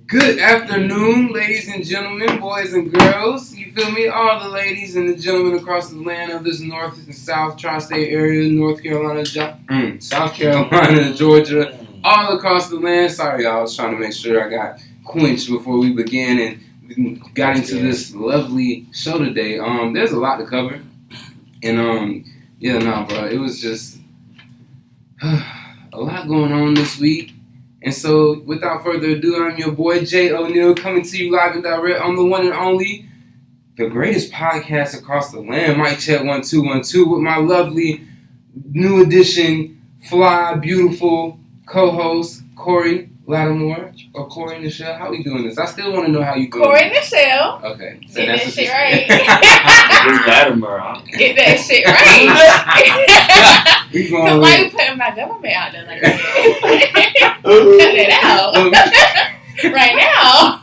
Good afternoon, ladies and gentlemen, boys and girls. You feel me? All the ladies and the gentlemen across the land of this North and South Tri-State area, North Carolina, South Carolina, Georgia, all across the land. Sorry, y'all. I was trying to make sure I got quenched before we began and got into this lovely show today. There's a lot to cover, and bro, it was just a lot going on this week. And so, without further ado, I'm your boy, Jay O'Neal, coming to you live and direct on the one and only, the greatest podcast across the land, Mic Check 1 2 1 2, with my lovely, new edition, fly, beautiful co-host, Kori Lattimore, or Kori Nichelle. How we doing this? I still want to know how you doing. Kori Nichelle. Okay. So get that shit right. Get that shit right. Because why you putting my government out there like that? Cut it out. Right now.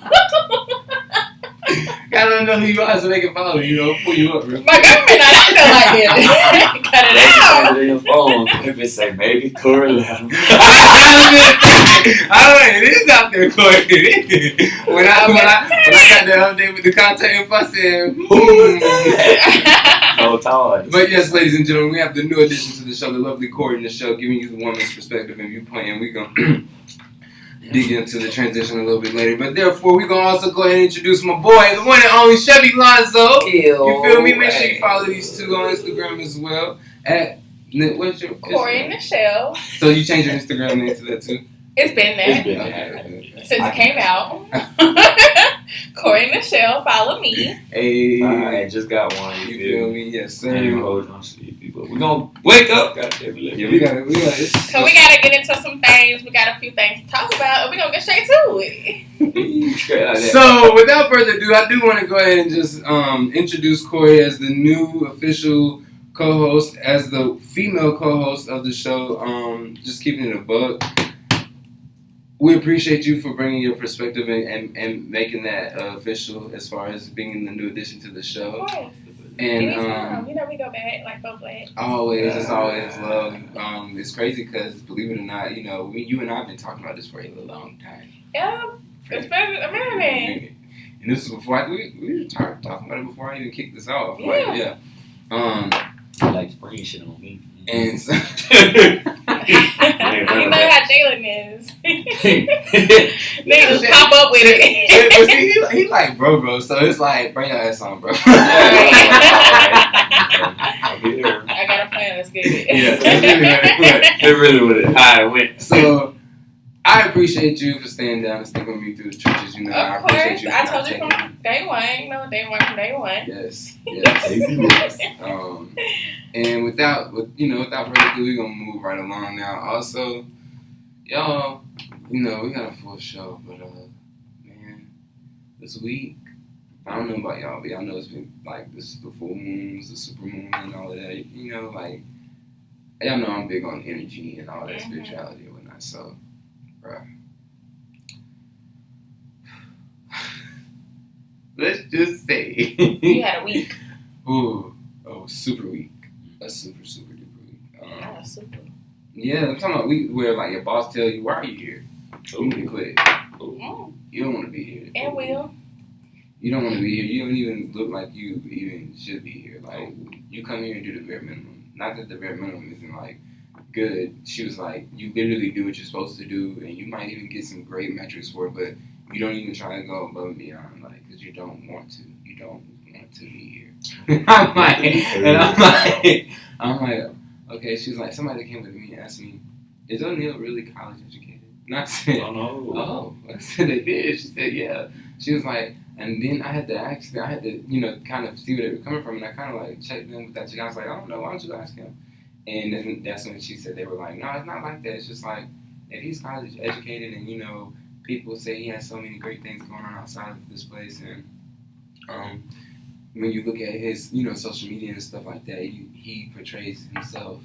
Gotta know who you are so they can follow you, pull you up, bro. My government not out there like that. Cut it out. Your phone. If it say maybe Kori Lattimore. It is out there, Kori. When I got the update with the contact info, I said, No time. But yes, ladies and gentlemen, we have the new addition to the show, the lovely Kori Nichelle, giving you the woman's perspective and viewpoint, and we're gonna dig into the transition a little bit later. But therefore, we're gonna also go ahead and introduce my boy, the one and only Shevy Lonzo. You feel me? Make sure you follow these two on Instagram as well. What's your Kori Nichelle. So you changed your Instagram name to that too? It's been there. Okay. Since it came out. Kori Nichelle, follow me. Hey. I just got one. You feel me? Yes, sir. And hold on, sleepy, but we're gonna wake up. Yeah, we got it. So we gotta get into some things. We got a few things to talk about, and we're gonna get straight to it. So, without further ado, I do want to go ahead and just introduce Kori as the new official co-host, as the female co-host of the show. Just keeping it a buck. We appreciate you for bringing your perspective and making that official as far as being the new addition to the show. Of course. And we go back like both ways. Always, it's always love. It's crazy because, believe it or not, you and I have been talking about this for a long time. Yeah, especially a minute. And this was before we were talking about it before I even kicked this off. Yeah. Right? Yeah. I like spraying shit on me. And so, you know how Jalen is. They just pop up with it. But see, he like bro, so it's like, bring your ass on, bro. I got a plan, let's get it. Yeah. It really would have how it went. So, I appreciate you for staying down and sticking with me through the trenches. Of I course, appreciate you. I told you from day one. Day one from day one. Yes. And without further ado, we're gonna move right along now. Also, y'all, we got a full show, but man, this week, I don't know about y'all, but y'all know it's been like the full moons, the super moon, and all of that. Y'all know I'm big on energy and all that spirituality and whatnot. So, bruh, let's just say you had a week. Super week. A super duper week. Super. Yeah, I'm talking about week where like your boss tell you, why are you here? You need to quit. You don't want to be here. And will. You don't want to be here. You don't even look like you even should be here. Like, you come here and do the bare minimum. Not that the bare minimum isn't like good. She was like, you literally do what you're supposed to do, and you might even get some great metrics for it, but you don't even try to go above and beyond, like, because you don't want to. You don't want to be here. I'm like, okay. She was like, somebody came with me and asked me, is O'Neal really college educated? And I said, oh. I said, they did. She said, yeah. She was like, and then I had to ask them, I had to, kind of see where they were coming from, and I kind of like checked them with that chick. I was like, I don't know, why don't you ask him? And then that's when she said, they were like, no, it's not like that. It's just like, if he's college educated and, people say he has so many great things going on outside of this place, and when you look at his, social media and stuff like that, he portrays himself,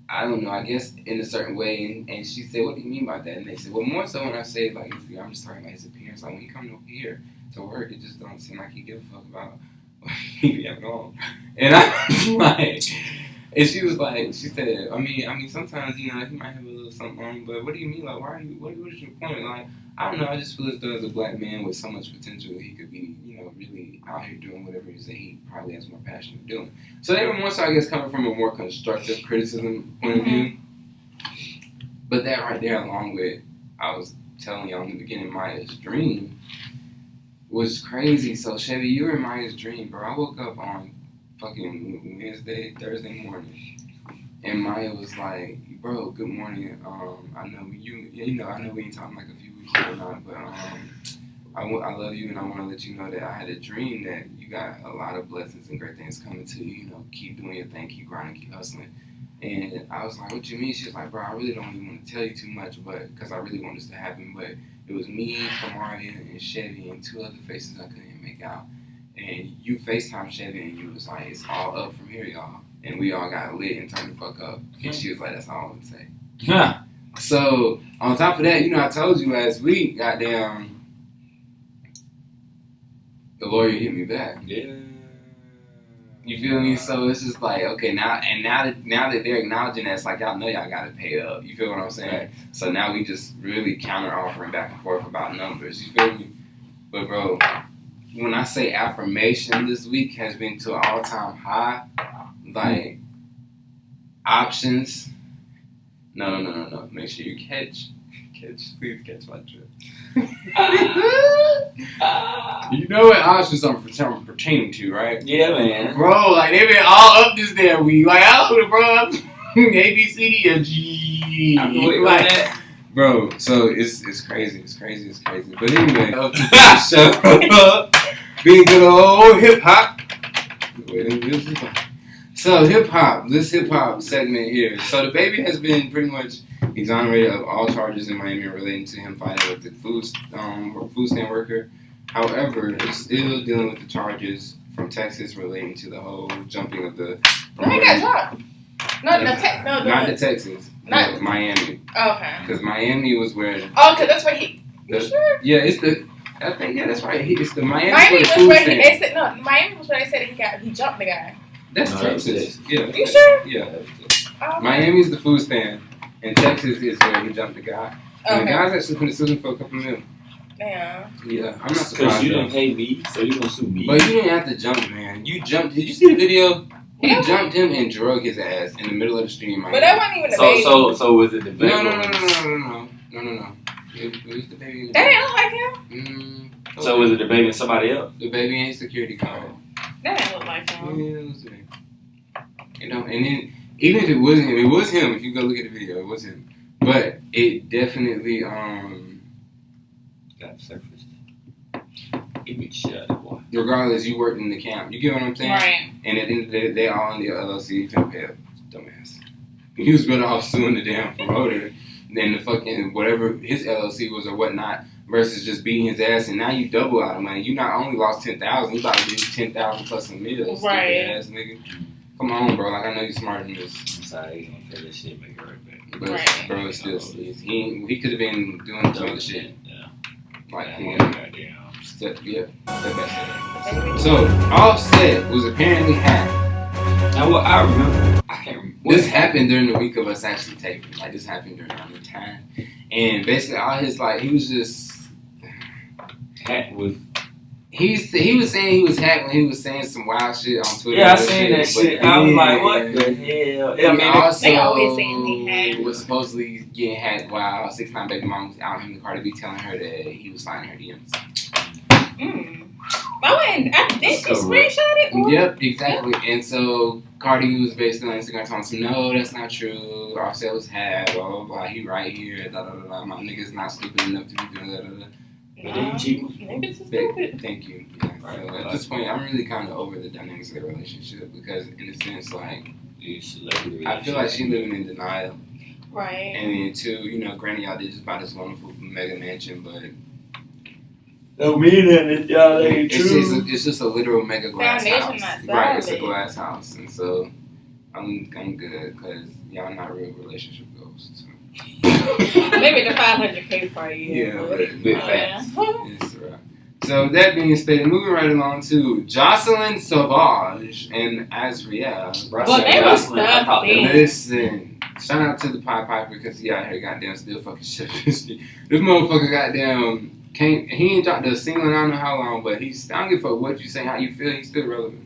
I don't know, I guess in a certain way. And she said, what do you mean by that? And they said, well, more so when I say, like, I'm just talking about his appearance. Like, when he comes over here to work, it just don't seem like he give a fuck about what he be having on. And I was like, And she was like, she said, I mean, sometimes, you know, he might have a little something on, but what do you mean? Like, why are you, what is your point? Like, I don't know, I just feel as though as a black man with so much potential, he could be, you know, really out here doing whatever it is that he probably has more passion for doing. So they were more so, I guess, coming from a more constructive criticism point of view. But that right there, along with, I was telling y'all in the beginning, Maya's dream was crazy. So, Chevy, you were in Maya's dream, bro. I woke up on fucking Thursday morning, and Maya was like, bro, good morning. I know I know we ain't talking like a few weeks or not, but I love you, and I want to let you know that I had a dream that you got a lot of blessings and great things coming to you. You know, keep doing your thing, keep grinding, keep hustling. And I was like, what you mean? She was like, bro, I really don't even want to tell you too much, but because I really want this to happen. But it was me, Kamaria, and Chevy, and two other faces I couldn't make out. And you FaceTime Chevy, and you was like, it's all up from here, y'all. And we all got lit and turned the fuck up. And she was like, that's all I would say. So, on top of that, you know, I told you last week, goddamn, the lawyer hit me back. Yeah. You feel me? So it's just like, okay, now that they're acknowledging that, it's like, y'all know y'all gotta pay up. You feel what I'm saying? Right. So now we just really counter offering back and forth about numbers. You feel me? But bro, when I say affirmation this week has been to an all-time high, like options. No. Make sure you please catch my drift. You know what options I'm pertaining to, right? Yeah, man. Bro, like they been all up this damn week. Like I don't know, bro. A, B, C, D, and G. Like, bro, so it's crazy. But anyway, so being good old hip hop. So this hip hop segment here. So the baby has been pretty much exonerated of all charges in Miami relating to him fighting with the food stand worker. However, he's still dealing with the charges from Texas relating to the whole jumping of the. No, he got dropped. Not the Texas. Not Miami. Okay. Because Miami was where. Oh, because that's where he. You sure? Yeah, it's the. I think that's right. It's the Miami. Miami was where they said no. Miami was where they said he jumped the guy. That's Texas. Yeah. You sure? Yeah. Oh. Miami's the food stand, and Texas is where he jumped the guy. And Okay. the guy's actually going to sue him for a couple million. Damn. Yeah, I'm not surprised. Because you didn't pay me, so you gonna sue me. But you didn't have to jump, man. You jumped. Did you see the video? He jumped him and drug his ass in the middle of the street. But that wasn't even the baby. So was it the baby? No. It was the baby. That didn't look like him. So was it the baby and somebody else? The baby and his security guard. That didn't look like him. Yeah, it was him. You know, and then even if it wasn't him, it was him. If you go look at the video, it was him. But it definitely Got surfaced. Give me shit, boy. regardless, you worked in the camp. You get what I'm saying? Right. And at the end of the day, they all in the LLC. Finna pay up, dumbass. He was better off suing the damn promoter than the fucking whatever his LLC was or whatnot, versus just beating his ass. And now you double out of money. You not only lost $10,000, you about to give you $10,000 plus some meals. Right. Ass nigga. Come on, bro. Like I know you're smarter than this. I'm sorry, you gonna pay this shit, make it right back. But Right. bro, it's still he could have been doing some other shit. Yeah. Like Goddamn. step by step. So Offset was apparently hacked. Now what I remember, I can't remember. This happened during the week of us actually taping. Like this happened during our time. And basically all his he was just Hat with. he was saying he was hacked when he was saying some wild shit on Twitter. Yeah, I seen that shit. I was like, what the hell? Yeah, And man. also, They always saying he hacked. was supposedly getting hacked while 6ix9ine baby mom was out him the Cardi B telling her that he was sliding her DMs. I did she screenshot it? Or? Yep, exactly. And so Cardi was basically on Instagram telling some, no, that's not true. Offset was hacked, blah, blah, blah. He right here, blah, blah, blah. My nigga's not stupid enough to be doing blah, blah, blah. Niggas is stupid. Thank you. Yeah, so at this point, I'm really kind of over the dynamics of their relationship because, in a sense, I feel like she living in denial. Right. And then, too, you know, granted, y'all did just buy this wonderful mega mansion, but Don't mean that if y'all ain't true. it's just a literal mega glass Foundation house. not Right, it's a solid. glass house. And so, I'm good because y'all not real relationship goals. So. Maybe the 500K for you. Yeah, but Big facts. It's right. So that being stated, moving right along to Jocelyn Sauvage and Azriel. Well, they was stuck. Listen, shout out to the Pied Piper because he out here goddamn still fucking shit. This motherfucker goddamn can't. He ain't dropped a single in I don't know how long, but he's. I don't give a fuck what you say, how you feel. He's still relevant.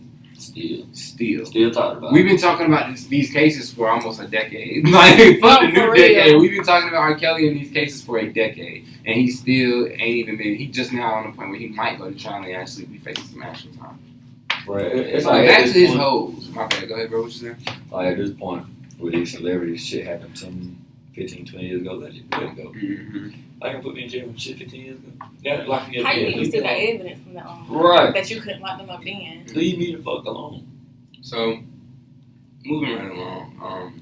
Still talking about. We've been talking about these cases for almost a decade. Like fuck the new decade. We've been talking about R. Kelly in these cases for a decade, and he still ain't even been. He just now on the point where he might go to trial and actually be facing some actual time. Right. It's like back to his point, hoes. My bad. Go ahead, bro. What you saying? Like at this point, with these celebrities, shit happened 10, 15, 20 years ago. Let it go. Mm-hmm. I can put me in jail for shit 15 years ago. Got it locked me up. How you even still got evidence from that? Right. That you couldn't lock them up then. Leave me the fuck alone. So, moving right along,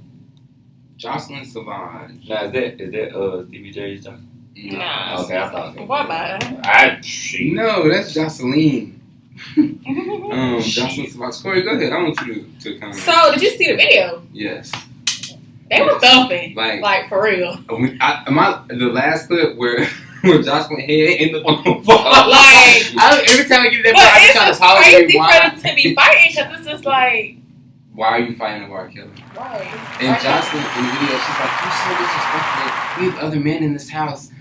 Jocelyn Sauvage. Now is that Stevie J's Jocelyn? Nah. Okay, I thought. What about her? No, that's Jocelyn. Jocelyn Sauvage. Kori, go ahead. I want you to kind of. So, did you see the video? Yes. They were thumping. Like for real. The last clip where Jocelyn head in the fucking Like, every time I get that part, I try to talk to me. Why? For them to be fighting because it's just like. Why are you fighting over R. Kelly? Right. And Jocelyn in the video, she's like, "You're so disrespectful. We have other men in this house.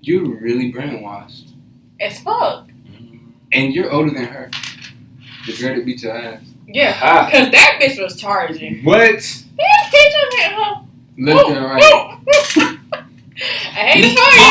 You're really brainwashed As fuck. And you're older than her. The girl that beat your ass. Yeah, because that bitch was charging. What? That bitch was at home. Left and right. I hate it for you.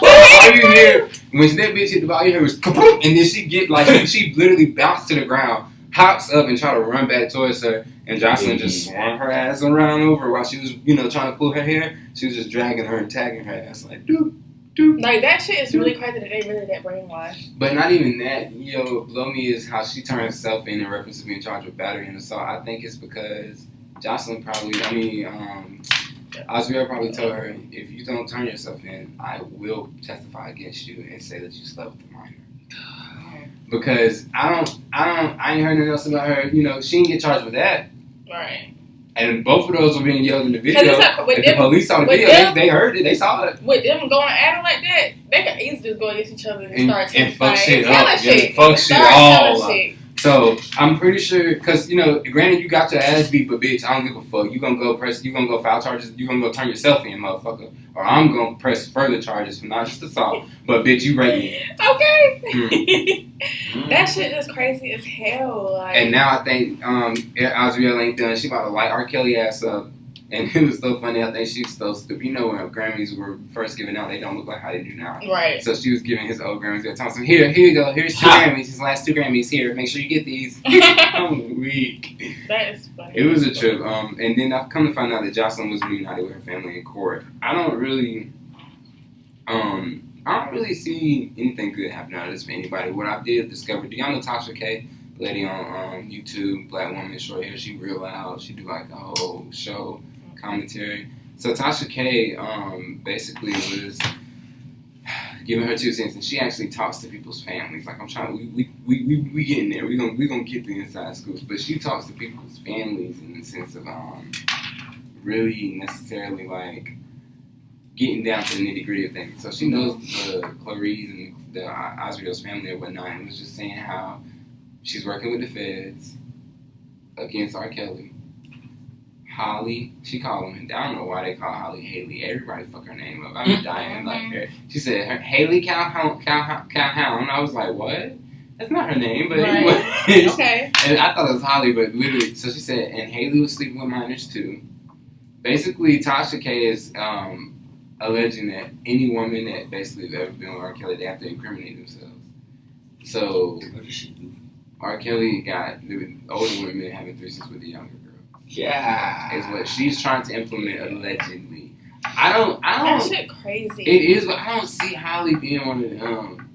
All you hear when that bitch hit the ball, you hear was kaboom, and then she literally bounced to the ground, hops up and try to run back towards her, and Jocelyn just swung her ass around over while she was, trying to pull her hair. She was just dragging her and tagging her ass like, doop. Like, that shit is really crazy that they really that brainwashed. But not even that. What blow me is how she turned herself in reference to being charged with battery and assault. I think it's because Jocelyn Azriel probably told her, if you don't turn yourself in, I will testify against you and say that you slept with a minor. Because I ain't heard nothing else about her. She didn't get charged with that. Right. And both of those were being yelled in the video. The police saw the video, they heard it, they saw it. With them going at them like that, they could easily just go against each other and start and fuck shit up. Fuck shit all up. So I'm pretty sure, because granted you got your ass beat, but bitch, I don't give a fuck. You gonna go file charges. You gonna go turn yourself in, motherfucker, or I'm gonna press further charges for not just assault, but bitch, you raped me. Okay. That shit is crazy as hell. Like. And now I think Azriel ain't done. She about to light R. Kelly ass up. And it was so funny. I think she was so stupid. When Grammys were first given out, they don't look like how they do now. Right. So she was giving his old Grammys. Thompson, here you go. Here's 2 Grammys. His last 2 Grammys. Here, make sure you get these. I'm weak. That is funny. It was a trip. And then I've come to find out that Jocelyn was reunited with her family in court. I don't really see anything good happening out of this for anybody. What I did discover, do y'all know Tasha K? Lady on YouTube, black woman, short hair. She real loud. She do like the whole show. Commentary. So Tasha K basically was giving her 2 cents, and she actually talks to people's families. Like I'm trying, we getting there. We gonna get the inside scoops, but she talks to people's families in the sense of really necessarily like getting down to the nitty gritty of things. So she knows the Clarice and the Azriel's family or whatnot, and was just saying how she's working with the feds against R. Kelly. Holly, she called him, I don't know why they call Holly Haley. Everybody fuck her name up. I'm dying. Like, she said, Haley Calhoun. I was like, what? That's not her name, but anyway. Okay. And I thought it was Holly, but literally, so she said, and Haley was sleeping with minors too. Basically, Tasha K is alleging that any woman that basically has ever been with R. Kelly, they have to incriminate themselves. So, What did she do? R. Kelly got the older women having threesomes with the younger girl. Yeah, is what she's trying to implement allegedly. I don't. That shit crazy. It is, but I don't see Holly being one of them.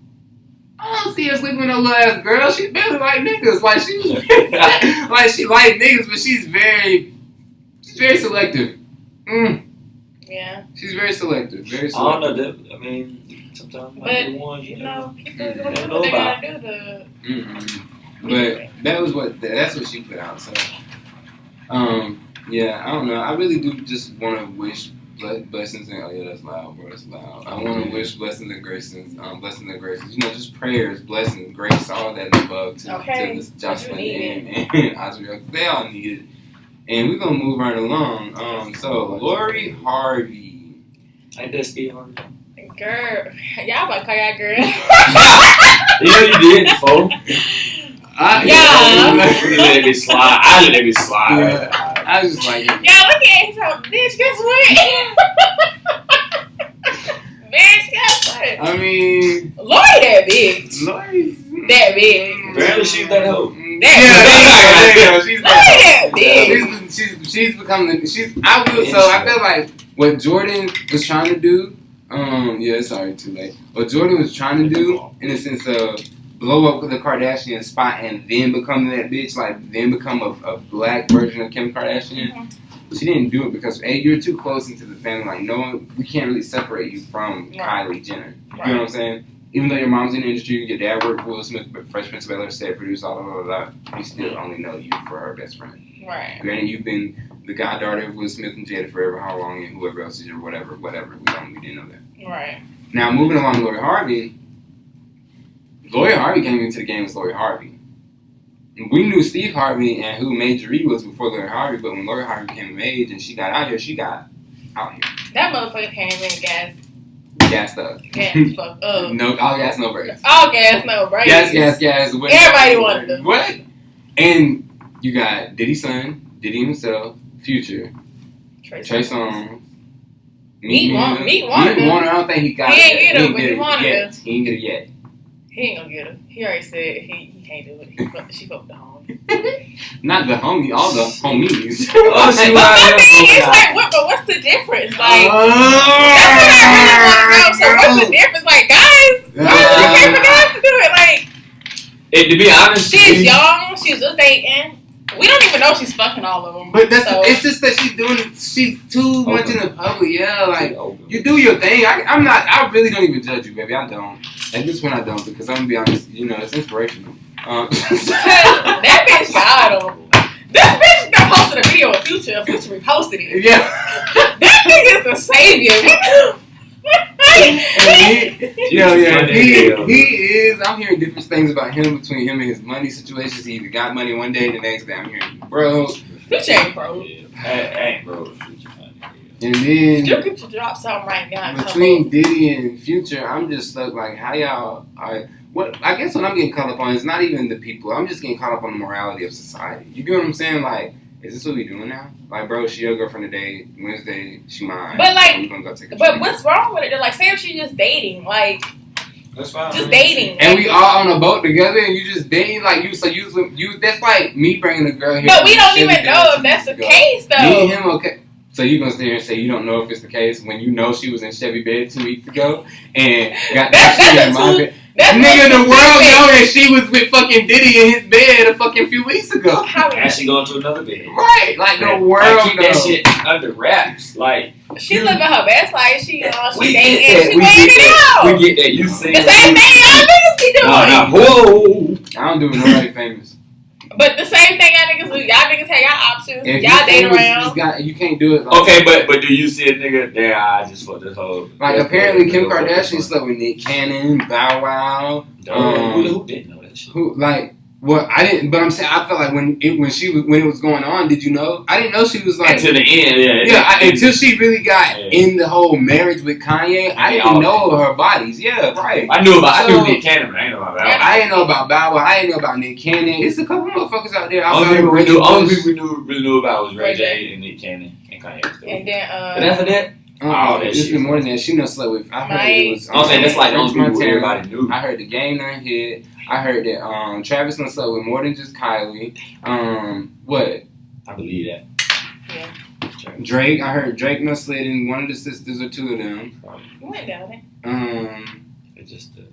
I don't see her sleeping with no little ass girl. She barely like niggas. Like she was, like she like niggas, but she's very selective. Yeah. She's very selective. Very selective. I don't know that. I mean, sometimes but the ones people do they what they gotta do to. But that's what she put out. So. Yeah, I don't know. I really do just want to wish blessings and that's loud, bro. That's loud. I want to wish blessings and graces. You know, just prayers, blessings, grace, all that above to this Jocelyn and Oswald. They all need it. And we're gonna move right along. So Lori Harvey. Ain't that Steve Harvey? Girl, y'all about to call y'all girl. Yeah, you did before. Yeah. You let me slide. I let me slide. Yeah. I was just like, y'all look at him, bitch, guess what? Bitch, guess what? I mean, Lori that big. Lori's that big. Apparently she's that hoe. She's that big. She's become I feel like what Jordan was trying to do. Sorry, too late. What Jordan was trying to do, in the sense of blow up the Kardashian spot and then become that bitch, like then become a black version of Kim Kardashian. Mm-hmm. She didn't do it because you're too close into the family. Like no one, we can't really separate you from Kylie Jenner. You know what I'm saying? Even though your mom's in the industry, your dad worked for Will Smith, Fresh Prince of Bel-Air, set producer, all that, we still only know you for her best friend. Right. Granted, you've been the goddaughter of Will Smith and Jada forever, how long, and whoever else is your whatever. We didn't know that. Right. Now, moving along to Lori Harvey. Lori Harvey came into the game as Lori Harvey. We knew Steve Harvey and who Major E was before Lori Harvey, but when Lori Harvey came of age and she got out here, That motherfucker came in gassed up. Gas fucked up. No, all gas, no brakes. All gas, no brakes. Gas. Everybody wanted them. What? And you got Diddy's son, Diddy himself, Future, Trey Songz. Meat Warner. I don't think he got it. He ain't get her, but he wanted her. He ain't get it yet. He ain't gonna get her. He already said he can't do it. She fucked the homie. Not the homie, all the homies. But my thing is like, what's the difference? Like, that's what I really want to know. So what's the difference? Like, guys, why is it okay for guys to do it? Like, to be honest, she's young. She's just dating. We don't even know she's fucking all of them. But it's just that she's too much in the public. Yeah, like you do your thing. I really don't even judge you, baby. I don't. At this point, I don't, because I'm gonna be honest. You know, it's inspirational. That bitch got him. This bitch that posted a video of Future reposted it. Yeah. That nigga is the savior. He is. I'm hearing different things about him, between him and his money situations. He either got money one day, the next day I'm hearing bro. Future ain't broke. Ain't broke. And then you could drop something right now. Between Diddy and Future, I'm just stuck like how y'all are. What I guess what I'm getting caught up on is not even the people. I'm just getting caught up on the morality of society. You get what I'm saying? Like, is this what we doing now? Like, bro, she your girlfriend today. Wednesday, she mine. But like, we gonna go take a but what's wrong with it? They're like, say if she's just dating, like, that's fine. Just dating, and we all on a boat together, and you just dating like you. So you. That's like me bringing a girl here. But we don't even know if that's the case, though. Me and him, okay. So you gonna sit here and say you don't know if it's the case when you know she was in Chevy bed 2 weeks ago and got that shit in my bed. Nigga, the world know that she was with fucking Diddy in his bed a fucking few weeks ago. And she going to another bed. Right, like the world keep that shit under wraps. Like she living her best life. She dating and she weighing it out. We get that. You see the same thing y'all niggas be doing. Whoa. I don't do it with nobody famous. But the same thing y'all niggas do. Y'all niggas have y'all options. If y'all date around. You can't do it. Like, okay, but do you see a nigga there? I just fucked this whole. Like apparently Kim Kardashian slept with Nick Cannon, Bow Wow. Who didn't know that shit? Who like? Well, I didn't. But I'm saying I felt like when it was going on. Did you know? I didn't know she was like until the end. Until she really got in the whole marriage with Kanye. I didn't know her bodies. Yeah, right. I knew Nick Cannon, but I didn't know about Bow Wow. I didn't know about Bow Wow. I didn't know about Nick Cannon. It's a couple motherfuckers out there. Only people we really knew about was Ray J and Nick Cannon and Kanye. And then but after that. It's been more than that. She knows slept with. I heard it was. I'm saying that's like those people everybody knew. I heard the Game Done hit. I heard that Travis done slept with more than just Kylie. What? I believe that. Yeah. Drake. I heard Drake done slid in one of the sisters or two of them. You ain't doubt it. It's just the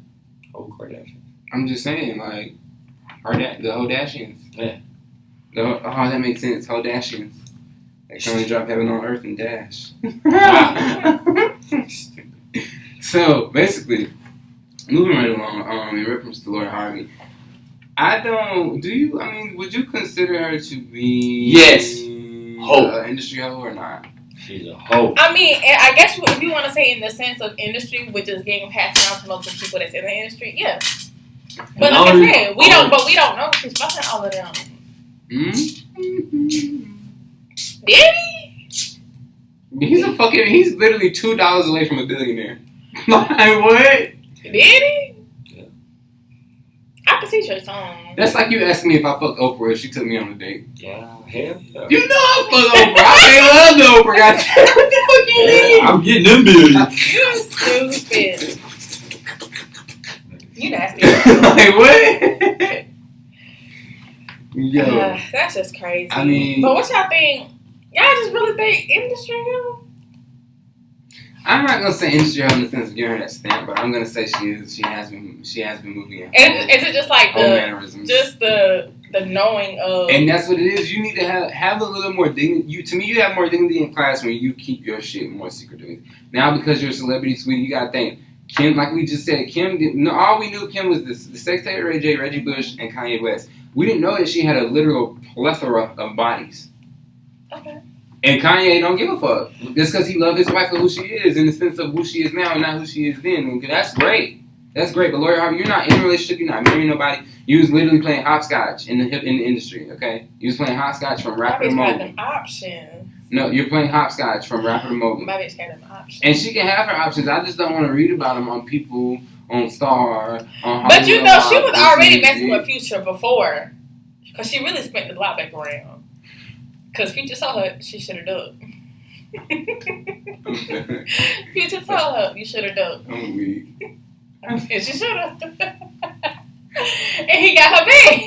whole Kardashian. I'm just saying, like, the Hodashians. Yeah. That makes sense. Hodashians. They can only drop heaven on earth and dash. So basically, moving right along, in reference to Lori Harvey, would you consider her to be yes, an industry hoe or not? She's a hoe. I mean, I guess if you want to say in the sense of industry, which is getting passed down to multiple people that's in the industry, yeah. But like I said, we don't know if she's fucking all of them. Did he? He's literally $2 away from a billionaire. Like, what? Did he? Yeah. I can see your song. That's like you asking me if I fucked Oprah if she took me on a date. Yeah, hell yeah. You know I fucked Oprah. I love Oprah. Goddamn. What the fuck you mean? I'm getting them bills. You stupid. You nasty. Like, what? Yo. That's just crazy. I mean, but what y'all think? Y'all just really think industry girl? I'm not gonna say industry in the sense of giving her that stamp, but I'm gonna say she has been moving in. Is it just like the knowing of? And that's what it is. You need to have a little more dignity. To me, you have more dignity in class when you keep your shit more secretive. Now, because you're a celebrity, sweetie, you gotta think. Kim, like we just said, all we knew of Kim was the sex tape Ray J, Reggie Bush, and Kanye West. We didn't know that she had a literal plethora of bodies. Okay. And Kanye don't give a fuck. Just because he loves his wife for who she is, in the sense of who she is now and not who she is then. And that's great. That's great. But Lori Harvey, you're not in a relationship. You're not marrying nobody. You was literally playing hopscotch in the industry. Okay, you was playing hopscotch from rapper to mogul. Them options. No, you're playing hopscotch from rapper to mogul. My bitch got them options. And she can have her options. I just don't want to read about them on people, on Star, on. But you know, she was already messing with Future before, because she really spent the lot back around. Because Future told her she should have ducked. Future told her you should have ducked. I'm weak. And she should have. And he got her back.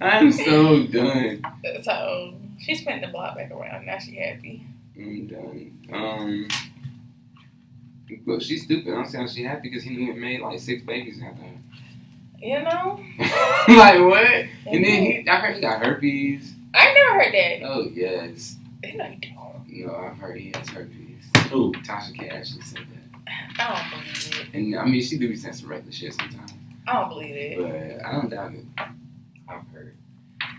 I'm so done. So she spent the block back around. Now she happy. I'm done. But she's stupid. I'm saying she happy because he made like 6 babies after her. You know? Like what? And then I heard he got herpes. I never heard that. Oh yes. No, you don't. No, I've heard he has herpes. Who? Tasha K actually said that. I don't believe it. And I mean, she do be saying some reckless shit sometimes. I don't believe it. But I don't doubt it. I've heard.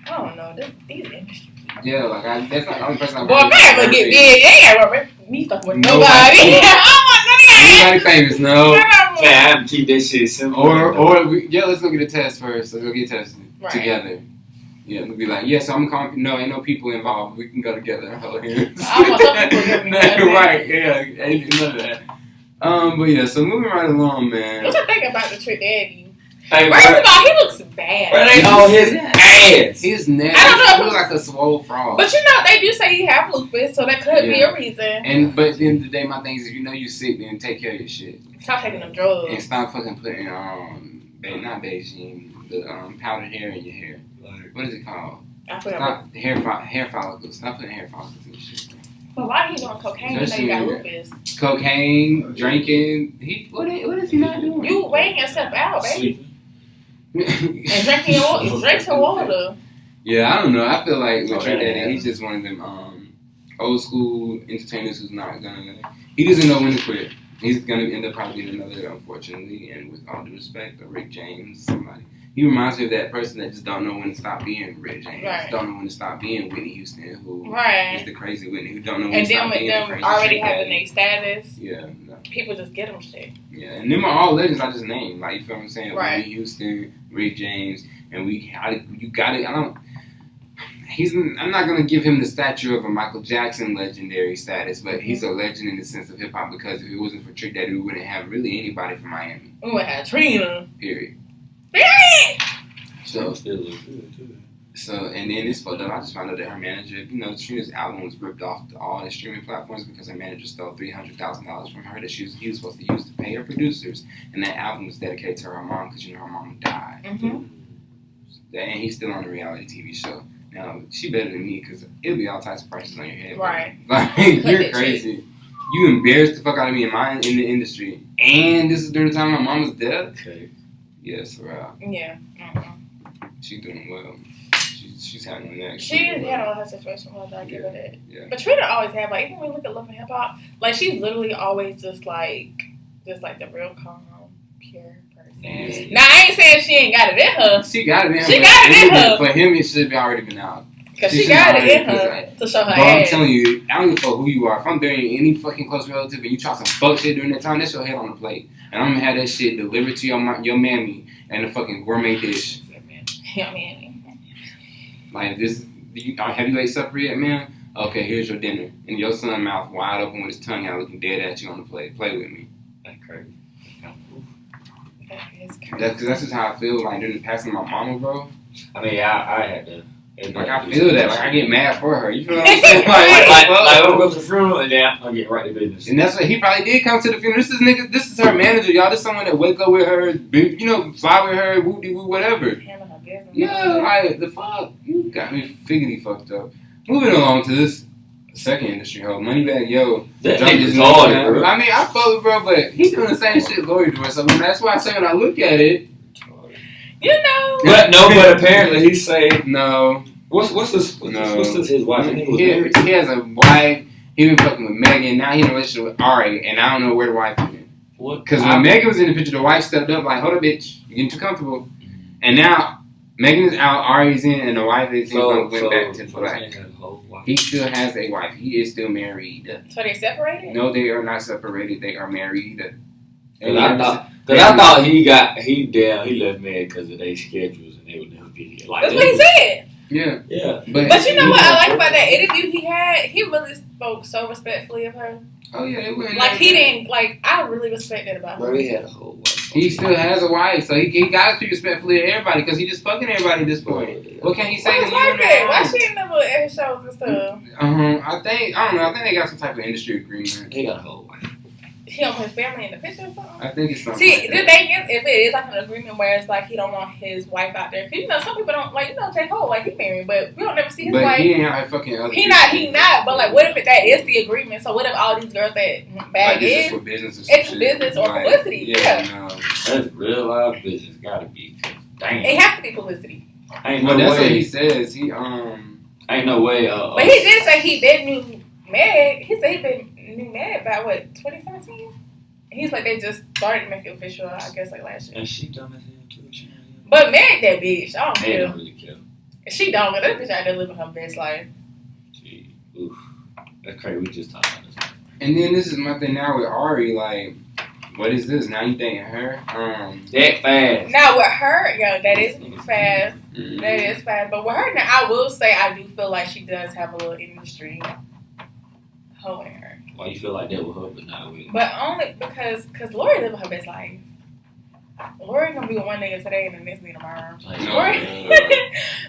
I don't know. These industry people. Yeah, like that's not the only person I've Boy, if I ever get big, they ain't gonna me fuck with nobody. Nobody famous, no. Man, I have to keep that shit simple. Let's go get a test first. Let's go get tested together. Yeah, we'll be like, so I'm calling. No, ain't no people involved. We can go together. Hold hands. I want some people to give me right? Yeah, ain't none of that. But yeah, so moving right along, man. What you think about the Trick Daddy? Hey, first of all, he looks bad. Bro, they on his ass. He's nasty. I don't know. He looks like a swole frog. But you know, they do say he have lupus, so that could be a reason. But at the end of the day, my thing is, if you know you're sick, then take care of your shit. Stop taking them drugs. And stop fucking putting not Beijing, the powdered hair in your hair. What is it called? I forgot. Stop hair follicles. Stop putting hair follicles in your shit. But why are you doing cocaine? You know you got lupus. Cocaine, drinking. What is he not doing? You weighing yourself out, baby. And drink some water. Yeah, I don't know. I feel like with Trick Daddy, he's just one of them old school entertainers who's not gonna. He doesn't know when to quit. He's gonna end up probably being another, unfortunately, and with all due respect, a Rick James, somebody. He reminds me of that person that just don't know when to stop being Rick James. Right. Don't know when to stop being Whitney Houston, who is the crazy Whitney, who don't know when and to stop being the crazy. And then with them already having their status, no. people just get them shit. Yeah, and them are all legends I just named. Like, you feel what I'm saying? Right. Whitney Houston, Rick James, and you got it. I'm not gonna give him the stature of a Michael Jackson legendary status, but he's a legend in the sense of hip hop because if it wasn't for Trick Daddy, we wouldn't have really anybody from Miami. We would have Trina. Period. So still look good too. So and then it's fucked up. I just found out that her manager, Trina's album was ripped off to all the streaming platforms because her manager stole $300,000 from her that he was supposed to use to pay her producers, and that album was dedicated to her mom because her mom died. Mm-hmm. And he's still on the reality TV show. Now she better than me because it'll be all types of prices on your head. Right. Like you're crazy. You embarrassed the fuck out of me in the industry, and this is during the time my mom was dead. Okay. Yes, Yeah. Mm-hmm. She's doing well. She's having an action. She did handle her situation well, I give her that. Yeah. But Trina always had, like, even when we look at Love and Hip Hop, like, she's literally always just like the real calm, pure person. Now, I ain't saying she ain't got it in her. She got it in her. She got it in her. For him, it should have already been out. Because she got it in her to show her ass. I'm telling you, I don't give a fuck who you are. If I'm burying any fucking close relative and you try some fuck shit during that time, that's your head on the plate. And I'm gonna have that shit delivered to your mammy and a fucking gourmet dish. Your mammy. Like this, have you ate supper yet, man? Okay, here's your dinner. And your son mouth wide open with his tongue out looking dead at you on the plate. Play with me. That's crazy. That is crazy. That's just how I feel like during the passing of my mama, bro. I mean, I had to. Like, I feel that. Like, I get mad for her. You feel what I'm saying? like I'll go to the funeral and then I'll get right to business. And that's what he probably did come to the funeral. This is her manager, y'all. This is someone that wake up with her, you know, fly with her, whoop-de-whoop, whatever. Yeah, like, the fuck? You got me figgity fucked up. Moving along to this second industry hoe, Money BaggYo. That nigga's hard, bro. I mean, I fuck with bro, but he's doing the same shit Lori doing. So that's why I say when I look at it, you know. But apparently he's saying no. What's his wife? He has a wife. He been fucking with Megan. Now he in a relationship with Ari, and I don't know where the wife is. What? Because when Megan was in the picture, the wife stepped up like, "Hold up, bitch, you're getting too comfortable." And now Megan is out, Ari's in, and the wife is went back to black. He still has a wife. He is still married. So they separated? No, they are not separated. They are married. I thought he left Meg because of their schedules and they would never be here. Like, that's what he said. Yeah. But you know what I like about that interview he had? He really spoke so respectfully of her. Oh yeah, it went like he didn't like. I really respect that about him. Bro, he had a whole wife. He still has a wife, so he got to speak respectfully to everybody because he just fucking everybody at this point. What can he say? Why she ain't never at his shows and stuff? I don't know. I think they got some type of industry agreement. He got a whole wife. He don't put his family in the picture or something? I think it's something. See, the thing is, if it is like an agreement where it's like he don't want his wife out there, because you know some people don't like J. Cole like he married, but we don't never see his wife. But he ain't out fucking other. He not. But like, what if that is the agreement? So what if all these girls that bag is? For business it's business or publicity. Yeah. No. That's real life business. Gotta be. Dang. It has to be publicity. Ain't no that's way. what he says. He Ain't no way. But he did say he been knew Meg. He said he been knew Meg by what 2017. He's like, they just started to make it official, I guess, like last year. And she dumb as hell, too. But Meg, that bitch. I don't care. They don't really care. She don't, but that bitch out there living her best life. Gee, oof. That's crazy. We just talked about this. And then this is my thing now with Ari. Like, what is this? Now you dating her? That fast. Now with her, that is fast. Mm-hmm. That is fast. But with her, now I will say I do feel like she does have a little industry hoe in her. Why you feel like that with her, but not with? But only because Lori living her best life. Lori gonna be with one nigga today and the next nigga tomorrow.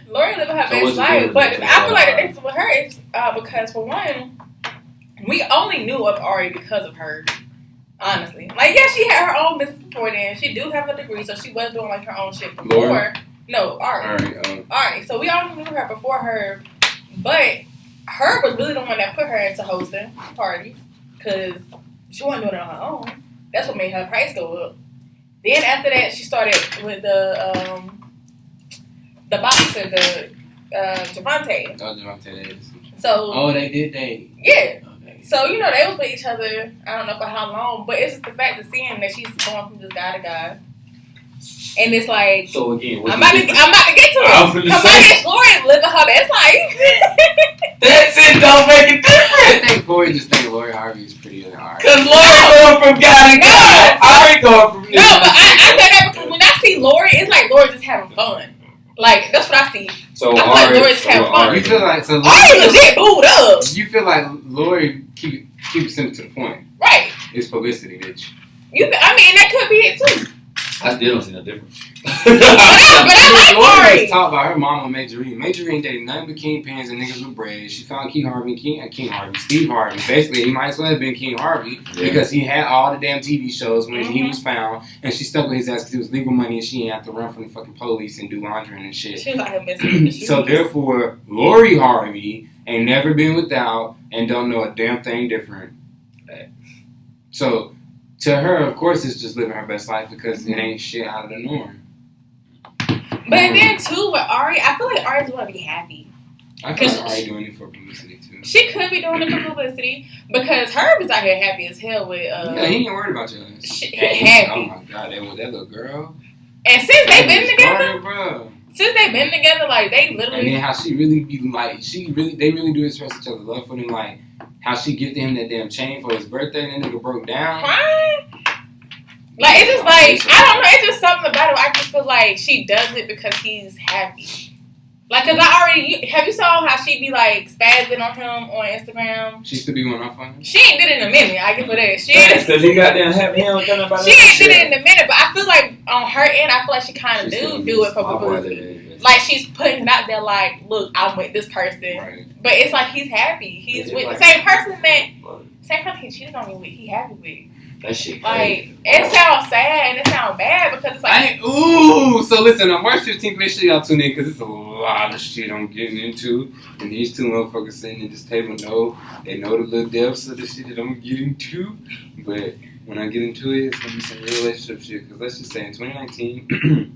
Lori living her best life. But I feel like the difference with her is because for one, we only knew of Ari because of her. Honestly, like she had her own business before then. She do have a degree, so she was doing like her own shit before. Lori? No, Ari. So we all knew her before her, but her was really the one that put her into hosting parties because she wasn't doing it on her own. That's what made her price go up. Then after that, she started with the boxer, Javante. Oh, Javante is. So. They did date. Yeah. Okay. So they was with each other. I don't know for how long, but it's just the fact of seeing that she's going from just guy to guy. And it's like, so again, I'm about to get to it. Because I guess Lori living her best life. That's it, don't make it different. I think Kori just think Lori Harvey is prettier than Ari. Because Lori going from guy to guy. Ari going from but I say that because when I see Lori, it's like Lori just having fun. Like, that's what I see. So I feel like Lori just having fun. You feel like Ari legit booed up. You feel like Lori keep it simple to the point. Right. It's publicity, bitch. That could be it too. I still don't see no difference. but I like Lori Ari. was taught by her mama, Majorie. Majorie ain't dated nothing but kingpins and niggas with braids. She found Steve Harvey. Basically, he might as well have been King Harvey because he had all the damn TV shows when he was found, and she stuck with his ass because it was legal money and she ain't have to run from the fucking police and do laundry and shit. She was like her So therefore, Lori Harvey ain't never been without and don't know a damn thing different. So. To her, of course, it's just living her best life because it ain't shit out of the norm. But then, too, with Ari, I feel like Ari's want to be happy. I feel like Ari doing it for publicity, too. She could be doing it for publicity because Herb is out here happy as hell with... yeah, he ain't worried about you. He happy. Oh, my God. That little girl. And since they've been together... Bro. Since they've been together, like, they literally... And then how she really be like, they really do express each other's love for him. Like, how she gifted him that damn chain for his birthday and that nigga broke down. Crying? Like, it's just like, I don't know, it's just something about it. I just feel like she does it because he's happy. Like, cause have you saw how she be like spazzing on him on Instagram? She still be going off on him? She ain't did it in a minute, I give her that. Because he got them happy. He ain't did it in a minute, but I feel like on her end, I feel like she kind of do it for publicity. Like, she's putting it out there like, look, I'm with this person. Right. But it's like he's happy. He's with the same person he cheated on me with, he happy with. That shit like, it sounds sad and it sounds bad because it's like... So listen, on March 15th, make sure y'all tune in because it's a lot of shit I'm getting into. And these two motherfuckers sitting at this table they know the little depths of the shit that I'm going to get into. But when I get into it, it's going to be some real relationship shit. Because let's just say in 2019,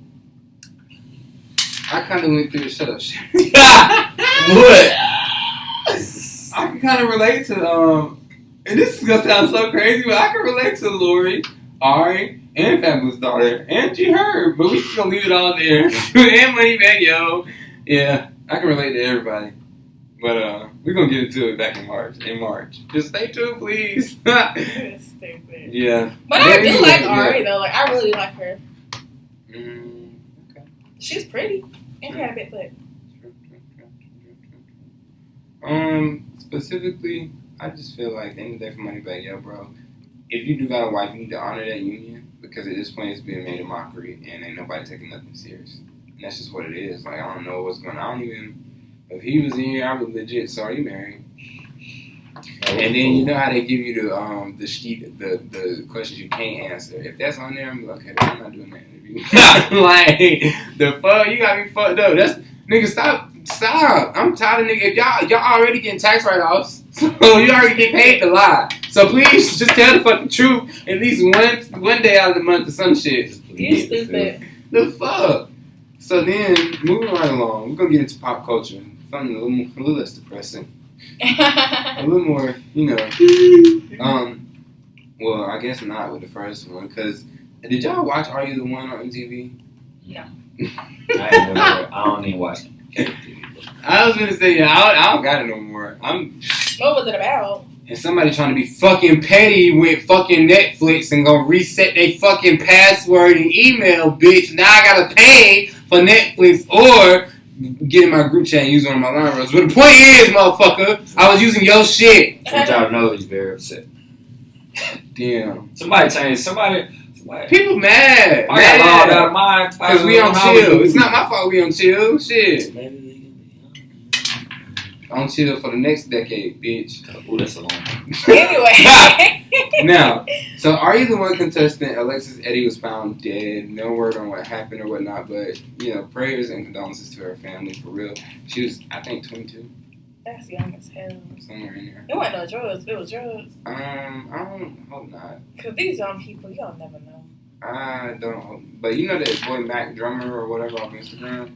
I kind of went through the shut up shit. What? I can kind of relate to... And this is going to sound so crazy, but I can relate to Lori, Ari, and Fabulous Daughter, and G-Herb. But we just going to leave it all there. And Money BaggYo. Yeah, I can relate to everybody. But we're going to get into it back in March. Just stay tuned, please. Stupid. Yeah. But I do like Ari, though. Like, I really like her. Okay. She's pretty. And she had a big butt. Specifically... I just feel like at the end of the day for Money BaggYo, bro, if you do got a wife, you need to honor that union because at this point it's being made a mockery and ain't nobody taking nothing serious. And that's just what it is. Like, I don't know what's going on. If he was in here, I would legit, so are you married? And then you know how they give you the sheet, the questions you can't answer. If that's on there, I'm like, okay, I'm not doing that interview. Like, the fuck, you got me fucked up. Nigga, stop. I'm tired of nigga. If y'all already getting tax write-offs, so you already get paid to lie. So please just tell the fucking truth at least one day out of the month or some shit. You stupid. The fuck. So then, moving right along, we're gonna get into pop culture. Something a little less depressing. A little more, well, I guess not with the first one, because did y'all watch Are You the One on MTV? No. I don't even watch it. I was gonna say, I don't got it no more. What was it about? And somebody trying to be fucking petty with fucking Netflix and gonna reset their fucking password and email, bitch. Now I gotta pay for Netflix or get in my group chat and use one of my line runs. But the point is, motherfucker, I was using your shit. Which y'all know he's very upset. Damn. Somebody. People mad. I got logged out of mine. Because we on chill. It's not my fault we on chill. Shit. On chill for the next decade, bitch. Ooh, that's a long one. Anyway. Now, so Are You the One contestant, Alexis Eddy, was found dead. No word on what happened or whatnot, but, prayers and condolences to her family, for real. She was, I think, 22. That's young as hell. Somewhere in there. It wasn't no drugs. It was drugs. I hope not. Because these young people, y'all never know. I don't hope. But you know that boy Mac Drummer or whatever off Instagram?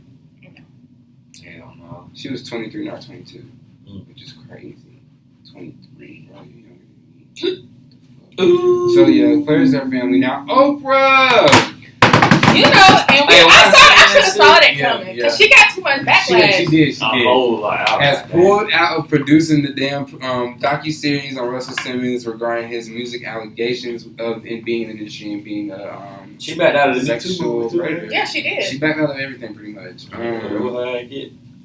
Hell no. She was 23, not 22. Which is crazy. 23, bro. So, yeah, prayers to her family. Now, Oprah! And I should have saw that coming. Because she got too much backlash. She did. Has pulled out of producing the damn docu-series on Russell Simmons regarding his music allegations of it being an industry and being she backed out of the sexual predator. Yeah, she did. She backed out of everything pretty much.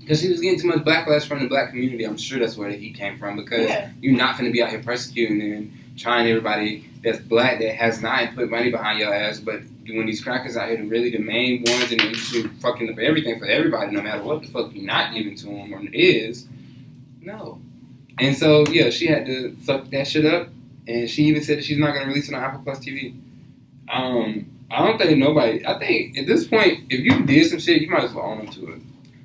Because she was getting too much backlash from the black community. I'm sure that's where the heat came from. Because you're not going to be out here persecuting and trying everybody that's black that has not put money behind your ass, but when these crackers out here, really the main ones in the industry fucking up everything for everybody, no matter what the fuck you're not giving to them or is, no. And so, yeah, she had to fuck that shit up, and she even said that she's not going to release it on Apple Plus TV. I don't think nobody, I think at this point, if you did some shit, you might as well own up to it.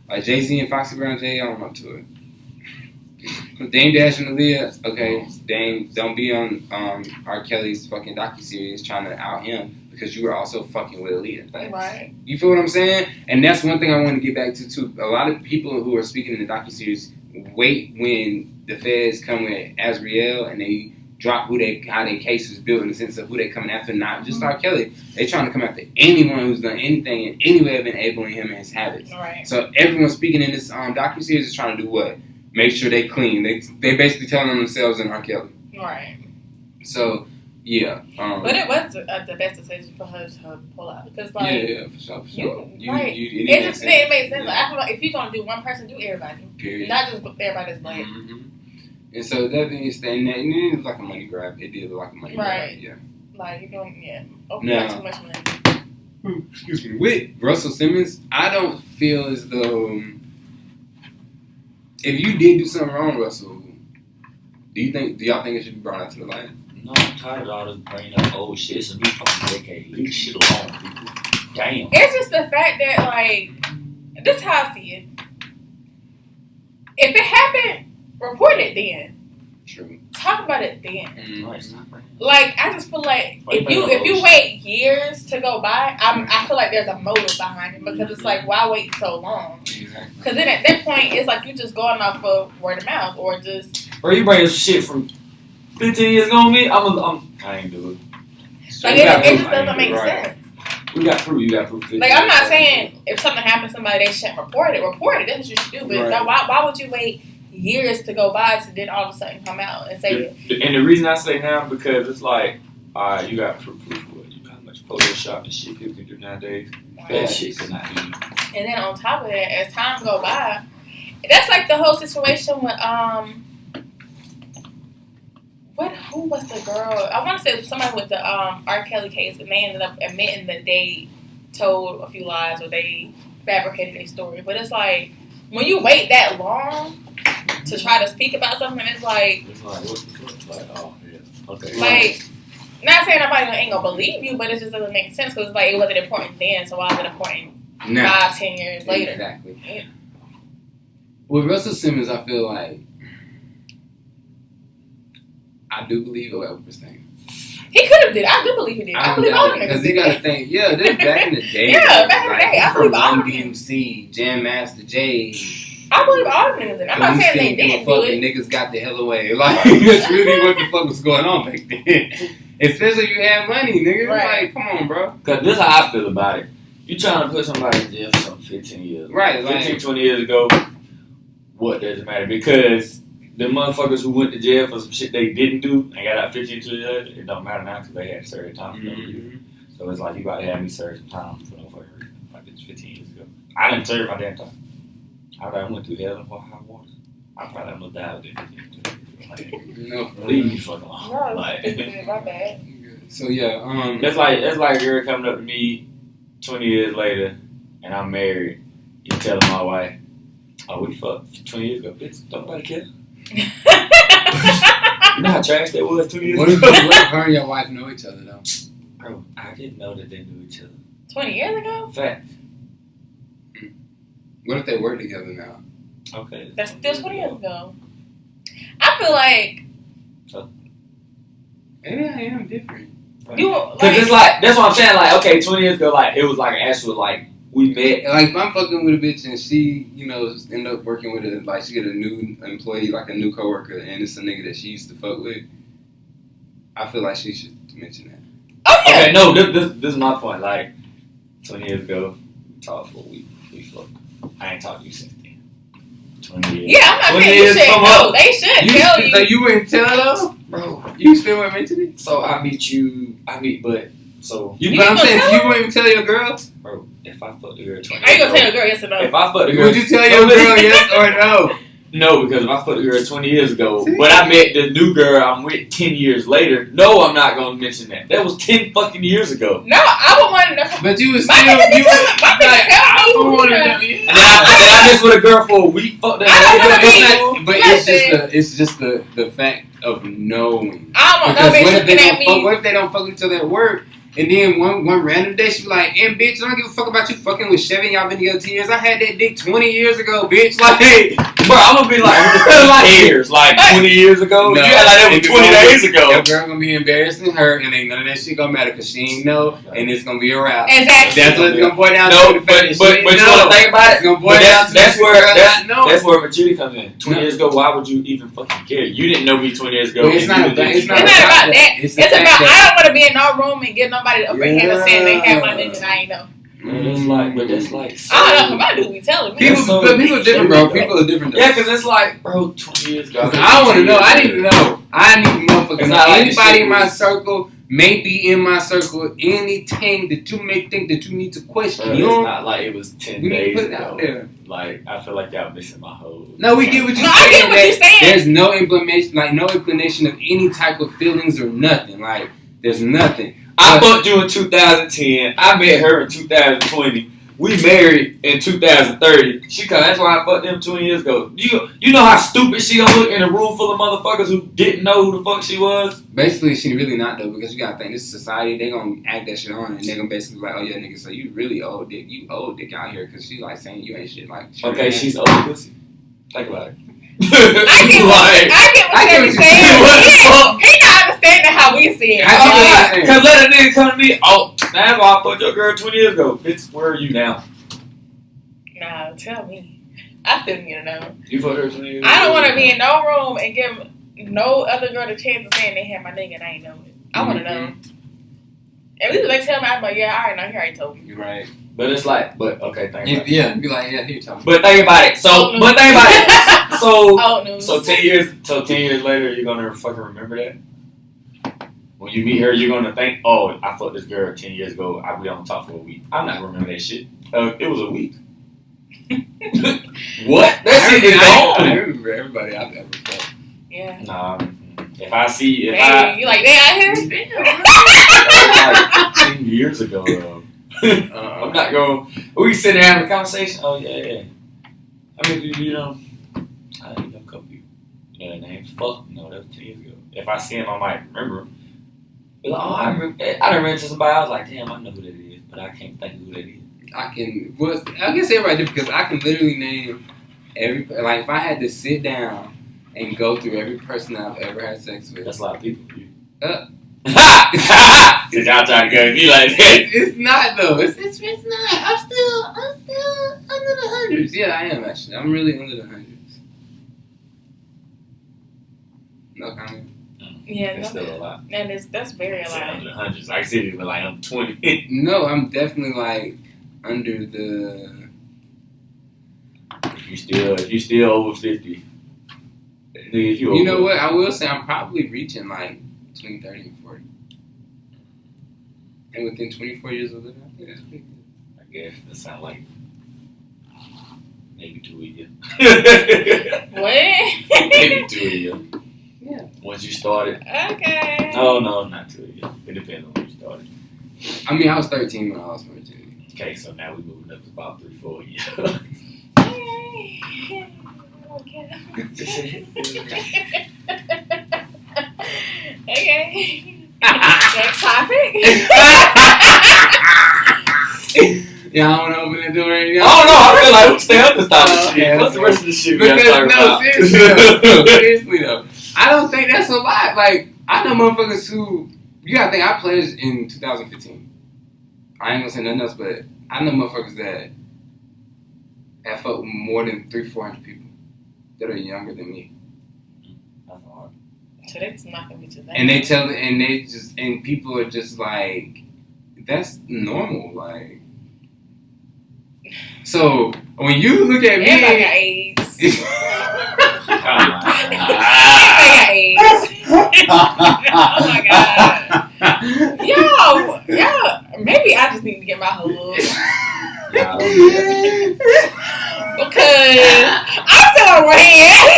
Like Jay-Z and Foxy Brown J, own up to it. Dame Dash and Aaliyah, okay, Dame, don't be on R. Kelly's fucking docu-series trying to out him because you were also fucking with Aaliyah. Right. You feel what I'm saying? And that's one thing I want to get back to, too. A lot of people who are speaking in the docu-series wait when the feds come with Azriel and they drop how their case is built in the sense of who they coming after, not just R. Kelly. They trying to come after anyone who's done anything in any way of enabling him and his habits. Right. So everyone speaking in this docu-series is trying to do what? Make sure they clean. They basically telling them themselves and R. Kelly. Right. So, yeah. But it was the best decision for her to pull out. Because, like... Yeah, for sure. It just didn't make sense. Like, I feel like if you're going to do one person, do everybody. Period. Not just everybody that's black. Mm-hmm. And so that being said, and it was like a money grab. It did look like a money grab, yeah. Like, you're doing, Oprah got too much money. Excuse me. With Russell Simmons, I don't feel as though if you did do something wrong, Russell, do y'all think it should be brought out to the light? No, I'm tired of all this bringing up old shit. It's a new fucking decade. Leave shit alone, people. Damn. It's just the fact that, like, this is how I see it. If it happened, report it then. True. Talk about it then. Mm-hmm. Like, I just feel like if you wait years to go by, I feel like there's a motive behind it because it's like, why wait so long? Because then at that point, it's like you just going off of word of mouth or just. Or you bring shit from 15 years ago on me, I ain't do it. Like, it just doesn't make sense. We got proof. You got proof. Like, I'm not saying if something happens to somebody, they shouldn't report it. Report it. That's what you should do. But why would you wait years to go by to then all of a sudden come out and say it? And the reason I say now because it's like, you got proof. You know how much Photoshop and shit people can do nowadays. That shit could not be. And then on top of that, as time go by, that's like the whole situation with who was the girl? I want to say somebody with the R. Kelly case, and they ended up admitting that they told a few lies or they fabricated their story. But it's like when you wait that long to try to speak about something, it's like what the fuck? Like, oh yeah, okay. Like, not saying nobody ain't gonna believe you, but it just doesn't make sense because it's like it wasn't important then, so why is it important 5-10 years later? Exactly. Yeah. With Russell Simmons, I feel like I do believe what Oprah's saying. He could have did. I do believe he did. I believe all the niggas because you got to think. Yeah, this back in the day. Yeah, back in the day, I believe all of them. DMC, Jam Master J. I believe all the niggas did. I'm not saying they didn't do it. Niggas got the hell away. Like, that's really what the fuck was going on back then. Especially if you had money, nigga. Right. Like, come on, bro. Because this is how I feel about it. You trying to put somebody in jail for something 15 years. Right. 15, 20 years ago, what does it matter? Because the motherfuckers who went to jail for some shit they didn't do and got out 15, 20 years, it don't matter now because they had certain time. Mm-hmm. So it's like you about to have me serve some time for no fucking reason. Like it's 15 years ago. I didn't serve my damn time. I probably went through hell and high water. I probably almost died within 15 years. No, leave me fucking alone. No, like, my bad. So yeah, that's like a girl coming up to me 20 years later and I'm married. You telling my wife, oh, we fucked 20 years ago. Bitch, don't nobody care. You know how trash that was 20 years ago? What if her and your wife know each other though? Bro, I didn't know that they knew each other. 20 years ago? Fact. What if they work together now? Okay. That's still 20 years ago. I feel like maybe I am different. Because it's like, that's what I'm saying, like, okay, 20 years ago, like, it was like an actual, like, we met. Like, if I'm fucking with a bitch and she, you know, end up working with a, like, she get a new employee, like a new coworker, and it's a nigga that she used to fuck with, I feel like she should mention that. Oh, yeah. Okay, no, this is my point. Like, 20 years ago, we talked for a week, we fucked. I ain't talked to you since then. 20 years. Yeah, I'm not saying you should. No, they should tell you. So you wouldn't tell her though? Bro, you still wouldn't mention it? So but I'm saying, you wouldn't even tell your girl? Bro, if I fucked the girl 20 years ago. Are you going to tell your girl yes or no? If I fucked the girl. Would you tell your girl yes or no? No, because if I fucked the girl 20 years ago, but I met the new girl I'm with 10 years later, no, I'm not going to mention that. That was 10 fucking years ago. No, I would want to know. But you was still, I would want to know. And I messed with a girl for a week. Fuck that. But it's just the fact of knowing. I don't know. Because what if they don't fuck with each other at work? And then one random day, she be like, and bitch, I don't give a fuck about you fucking with Chevy. Y'all been together 10 years. I had that dick 20 years ago, bitch. Like, bro, I'm gonna be like, years, like 20 years ago. No, yeah, like that was 20 days ago. That girl gonna be embarrassing her, and ain't none of that shit gonna matter because she ain't know, and it's gonna be a wrap. Exactly. That's what it's gonna boil down no, to. But you wanna think about it? It's gonna boil down to that's where maturity comes in. 20 years ago, why would you even fucking care? You didn't know me 20 years ago. Well, it's not about that. It's about I don't want to be in no room and get nobody the upper hand of saying they have my nigga and I ain't know. But that's like. So, I don't know. My dude be telling me. People are different, bro. People are different. Yeah, because it's like, bro, 20 years ago. I want to know. I need to know. I need to know. Because anybody like in my circle may be in my circle. Anything that you may think that you need to question. It's not like it was 10 we days need to put it ago. out there. Like, I feel like y'all missing my whole. No, we get what you're saying. I get what you're saying. There's no inclination of any type of feelings or nothing. Like, there's nothing. I fucked you in 2010. I met her in 2020. We married in 2030. That's why I fucked them 20 years ago. You know how stupid she gonna look in a room full of motherfuckers who didn't know who the fuck she was? Basically, she really not though, because you gotta think this is society. They gonna act that shit on, and they gonna basically be like, oh yeah, nigga, so you really old dick. You old dick out here, because she like saying you ain't shit. Like, okay, she's old pussy. Think about it. I get what you're saying. He not understanding how we see it. Because let a nigga come to me, oh, that's why I fucked your girl 20 years ago. Bitch, where are you now? Nah, tell me. I still need to know. You fucked her 20 years ago? I don't want to be in no room and give no other girl the chance of saying they had my nigga and I ain't know it. I want to know. At least if they tell me, I'm like, yeah, I already know. He already told me. You're right. But it's like, okay, think about it. Yeah, be like, yeah, here, tell me. But think about it. So 10 years later, you're gonna fucking remember that. When you meet her, you're gonna think, oh, I fucked this girl 10 years ago. We don't talk for a week. I'm not gonna remember that shit. It was a week. What? That shit is gone. I remember everybody I've ever fucked. Yeah. Nah. If I see, you like that out here? That was like 10 years ago, though. I'm not going. We sit there having a conversation. Oh yeah. I mean, you know, I didn't know a couple people. You know their names? Fuck no, that was 10 years ago. If I see him, I might remember him. Be like, oh, I remember. I done ran into somebody. I was like, damn, I know who that is, but I can't think of who that is. I guess everybody different because I can literally name every. Like if I had to sit down and go through every person I've ever had sex with. That's a lot of people for you. Since y'all trying to go be like that. It's not though. It's not. I'm still under the hundreds. Yeah, I am actually. I'm really under the hundreds. No comment. Yeah, that's still a lot. And that's very a lot. Under the hundreds. I see it, but like I'm 20. No, I'm definitely like under the. If you still over 50. If you know what? I will say I'm probably reaching like between 30 and 40. And within 24 years of living, I think that's pretty good. I guess that sounds like maybe 2 a year. What? Maybe 2 a year. Yeah. Once you started. Okay. No, not 2 a year. It depends on when you started. I mean, I was 13 when I lost my virginity. Okay, so now we're moving up to about 3-4 years. Okay. Next topic. Yeah, I don't want to open the door right now. Oh no, I feel like we stay up this topic. Yeah, what's the rest of the shit? Seriously though, I don't think that's a lot. Like I know motherfuckers who you gotta think I pledged in 2015. I ain't gonna say nothing else, but I know motherfuckers that have fucked more than 300-400 people that are younger than me. That's hard. So that's not gonna be too bad. And people are just like, that's normal, like. So when you look at me, everybody got AIDS. Oh my god. Yo, maybe I just need to get my hug. Because I'm still on one hand.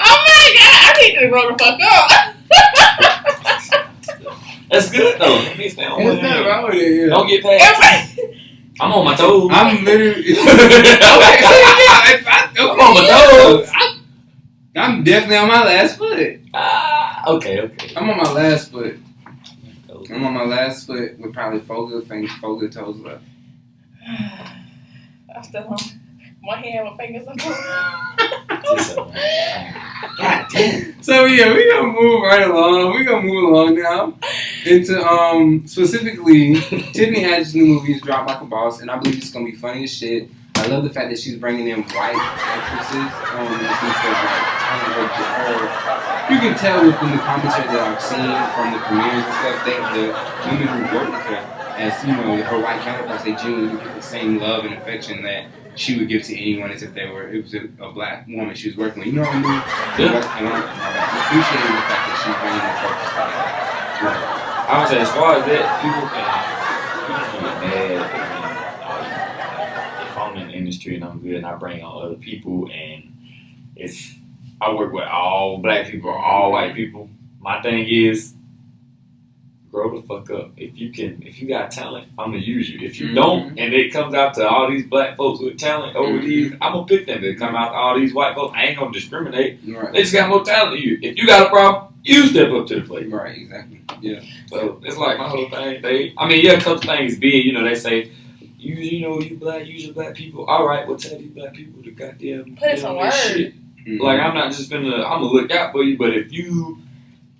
Oh my god, I need to grow the fuck up. That's good though. That means they don't there's nothing wrong with it. Yeah. Don't get past. I'm on my toes. I'm literally. I'm on my toes. I'm definitely on my last foot. Okay. I'm on my last foot. I'm on my last foot with probably four good toes left. I'm still on my hand with fingers up. God damn. So yeah, we gonna move right along. We gonna move along now into specifically Tiffany Haddish's new movie is Dropped Like a Boss, and I believe it's gonna be funny as shit. I love the fact that she's bringing in white actresses. You can tell within the commentary that I've seen from the premieres and stuff, the women who work with her, as her white counterparts, they genuinely get the same love and affection that she would give to anyone as if it was a black woman she was working with. You know what I mean? Yeah. And I'm appreciating the fact that she's bringing the focus to that. I would say, as far as that, people can get mad. If I'm in the industry and I'm good and I bring on other people and I work with all black people or all white people. My thing is, grow the fuck up. If you got talent, I'm gonna use you. If you don't, and it comes out to all these black folks with talent over these, I'm gonna pick them. If it come out to all these white folks, I ain't gonna discriminate. Right. They just got more talent than you. If you got a problem, you step up to the plate. Right, exactly. Yeah. So it's like my whole thing. A couple things big. They say, you black, use your black people. All right, well tell these black people to goddamn put in some work. Shit. Like I'm not just I'm gonna look out for you, but if you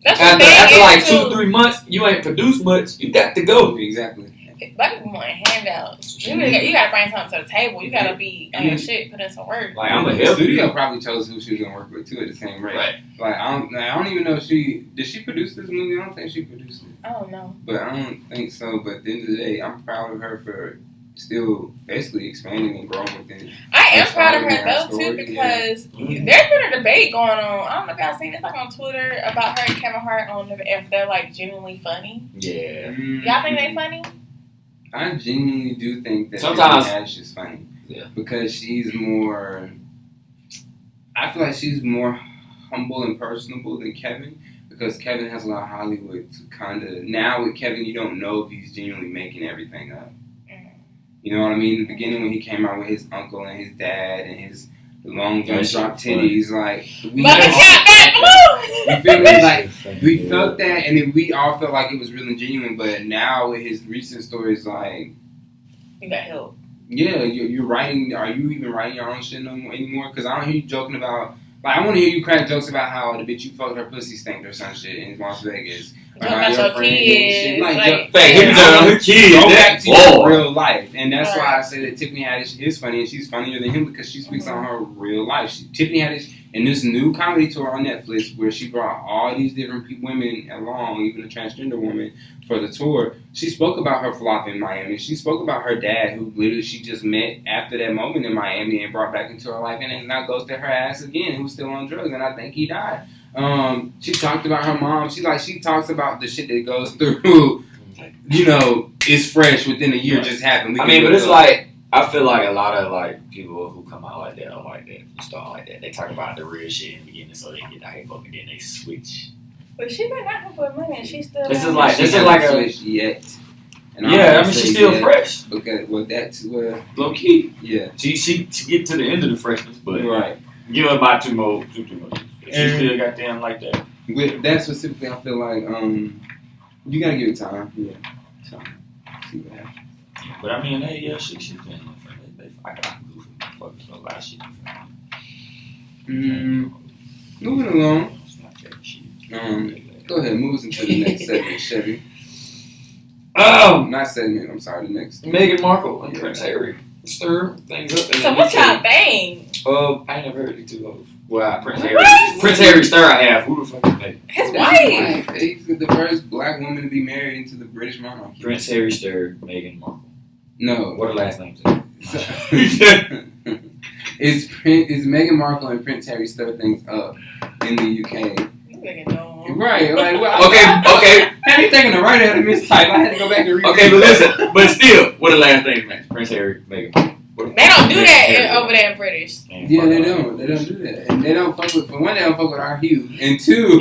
That's after like 2-3 months you ain't produced much, you got to go. Exactly. Black people want handouts. You gotta bring something to the table. You gotta be on your shit, put in some work. Like I'm a the studio probably chose who she was gonna work with too at the same rate. Right. Like I don't even know if did she produce this movie? I don't think she produced it. I don't know. But I don't think so. But at the end of the day, I'm proud of her for still basically expanding and growing within. I am proud of her though too because there's been a debate going on. I don't know if y'all seen it like on Twitter about her and Kevin Hart on if they're like genuinely funny. Yeah. Y'all think they funny? I genuinely do think that sometimes Tiffany Haddish is funny. Yeah. Because she's more. I feel like she's more humble and personable than Kevin. Because Kevin has a lot of Hollywood kind of. Now with Kevin, you don't know if he's genuinely making everything up. You know what I mean? In the beginning when he came out with his uncle and his dad and his long drop titties, like we feel me? Like we felt that, and then we all felt like it was real and genuine. But now with his recent stories, like you got help. Yeah, you're writing. Are you even writing your own shit anymore? Because I don't hear you joking about. Like I want to hear you crack jokes about how the bitch you fucked her pussy stank or some shit in Las Vegas. About your kids. Like, her kids. Go back to your real life. And that's why I say that Tiffany Haddish is funny, and she's funnier than him because she speaks on her real life. Tiffany Haddish, in this new comedy tour on Netflix, where she brought all these different women along, even a transgender woman, for the tour, she spoke about her flop in Miami. She spoke about her dad, who literally she just met after that moment in Miami and brought back into her life, and then now ghosted her ass again, who's still on drugs, and I think he died. She talked about her mom. She talks about the shit that goes through. It's fresh within a year. Just happened. But it's like I feel like a lot of like people who come out like that or like that, start like that. They talk about the real shit in the beginning, so they get the hype up, and then they switch. But she been out here for a minute, and she still. This is like a switch yet. And she's still fresh. Because that's low key. Yeah, she get to the end of the freshness, but right. Give her about two more. She still got them like that. With that specifically, I feel like you gotta give it time. Yeah, time. See what happens. But I mean, she's been. I got fucking a lot of shit. Moving along. Go ahead, move us into the next segment, Chevy. Not segment. I'm sorry. The next. Meghan Markle and Prince Harry stir things up. So what y'all think? I ain't never heard of two of those. Well, Prince Harry stir I have. Who the fuck is that? His wife. He's the first black woman to be married into the British monarchy. Prince Harry stir Meghan Markle. No. What are last names? It's Meghan Markle and Prince Harry stir things up in the UK. Right, like okay. Had me thinking the right out of mistype. I had to go back and read. Okay, but listen, but still, what are the last names, man? Prince Harry, Meghan. They don't do that over there in British. Yeah, they don't. They don't do that. And they don't fuck with. For one, they don't fuck with our hue. And two,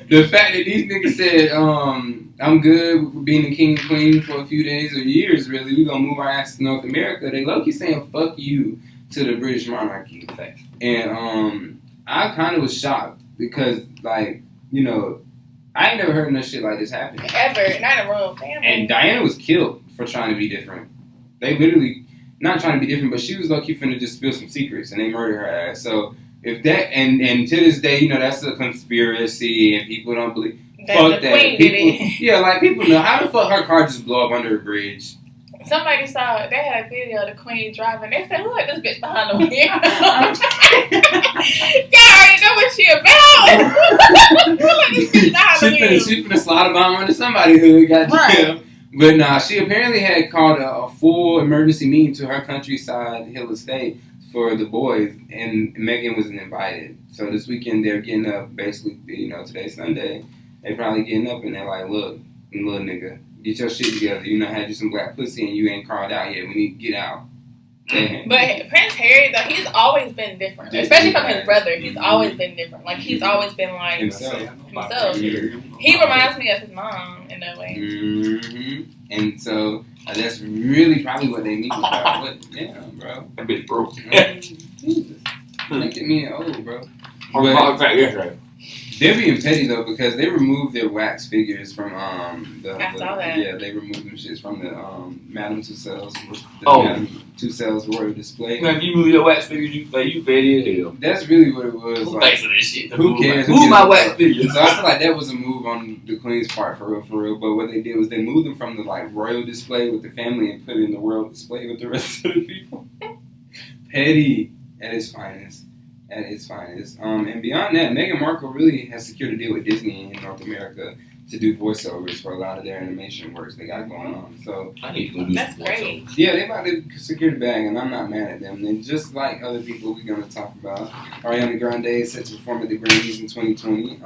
the fact that these niggas said, "I'm good with being the king and queen for a few days or years. Really, we gonna move our ass to North America." They low-key saying "fuck you" to the British monarchy. And I kind of was shocked because, like, you know, I ain't never heard no shit like this happen. Ever. Not in a room. Family. And Diana was killed for trying to be different. They literally, not trying to be different, but she was low-key finna just spill some secrets, and they murdered her ass. So, if that, and to this day, you know, that's a conspiracy, and people don't believe. Fuck that. Queen People, did it. yeah, like, people know. How the fuck her car just blow up under a bridge? Somebody saw, they had a video of the Queen driving. They said, who let this bitch behind the wheel? Y'all already know what she about. Who let this bitch behind the wheel? She finna slide a bomb under somebody's hood, goddamn. Right. But nah, she apparently had called a full emergency meeting to her countryside hill estate for the boys, and Megan wasn't invited. So this weekend they're getting up, basically, you know, today's Sunday. They probably getting up and they're like, look, little nigga, get your shit together. You know, had you some black pussy and you ain't crawled out yet. We need to get out. But Prince Harry, though, he's always been different. Especially from his brother. He's always been different. Like, he's always been like himself. He reminds me of his mom in that way. Mm-hmm. And so that's really probably what they need about. But damn, bro, That bitch broke. Jesus, making me old, bro. Yesterday. They're being petty though because they removed their wax figures from I saw that. Yeah, they removed them shits from the Madame Tussauds Oh. Tussauds Royal Display. Man, if you move your wax figures, you petty as hell. That's really what it was. Who Like, thinks of this shit? who cares? Move my wax figures. So I feel like that was a move on the Queen's part, for real. But what they did was they moved them from the like royal display with the family and put it in the world display with the rest of the people. Petty at its finest. At its finest. And beyond that, Meghan Markle really has secured a deal with Disney in North America to do voiceovers for a lot of their animation works they got going on. So I need to go do That's some great. yeah, they about to secure the bag, and I'm not mad at them. And just like other people we're gonna talk about, Ariana Grande is set to perform at the Grammys in 2020.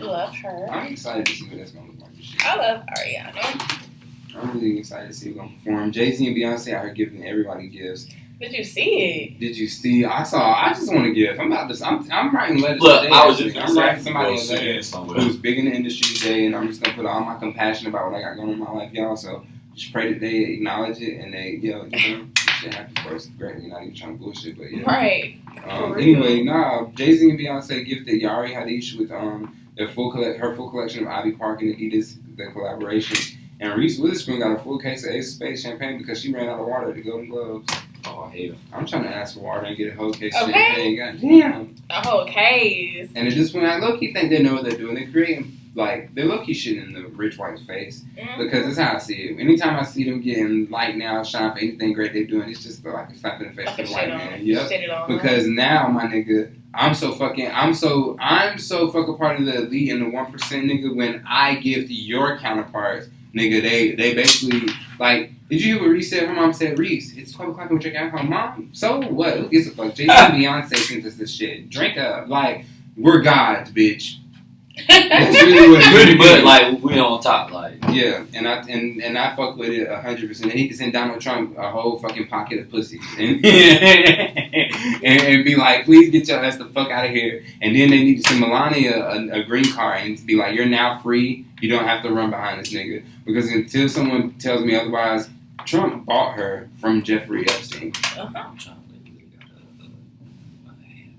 Love her. I'm excited to see what that's gonna look like this year. I love Ariana. I'm really excited to see who's gonna perform. Jay-Z and Beyonce out here giving everybody gifts. Did you see Did you see? I just want to give. I'm writing letters. Look, today, I was actually. just I'm writing somebody a go letter somewhere. who's big in the industry today, and I'm just gonna put all my compassion about what I got going on in my life, y'all. So just pray that they acknowledge it and they, you know, this shit happened for us greatly. Not even trying to bullshit, but yeah. it? Right. Anyway, Jay-Z and Beyonce gifted Yari Hadid with her full collection of Ivy Park and Adidas, their collaboration. And Reese Witherspoon got a full case of Ace of Spades champagne because she ran out of water at the Golden Globes. Oh, I hate him. I'm trying to ask for water and get a whole case of Okay. champagne. Goddamn. A whole case. And at this point, I low-key think they know what they're doing. They're creating, like, they're low-key shitting in the rich white's face. Because that's how I see it. Anytime I see them getting light now, shine for anything great they're doing, it's just like a slap in the face Like to a the white shit man. on. Yep. Shit it on. Because now, my nigga, I'm so fucking part of the elite and the 1%, nigga, when I give to your counterparts, nigga, they basically, like, did you hear what Reese said? Her mom said, Reese, it's 12 o'clock and we're drinking alcohol. Mom, so what? Who gives a fuck? Jay-Z and Beyonce sent us this shit. Drink up. Like, we're gods, bitch. That's really what it Pretty is. much like we on top, like. Yeah, and I fuck with it 100%. And he can send Donald Trump a whole fucking pocket of pussy and be like, please get your ass the fuck out of here. And then they need to send Melania a green card and be like, you're now free. You don't have to run behind this nigga. Because until someone tells me otherwise, Trump bought her from Jeffrey Epstein.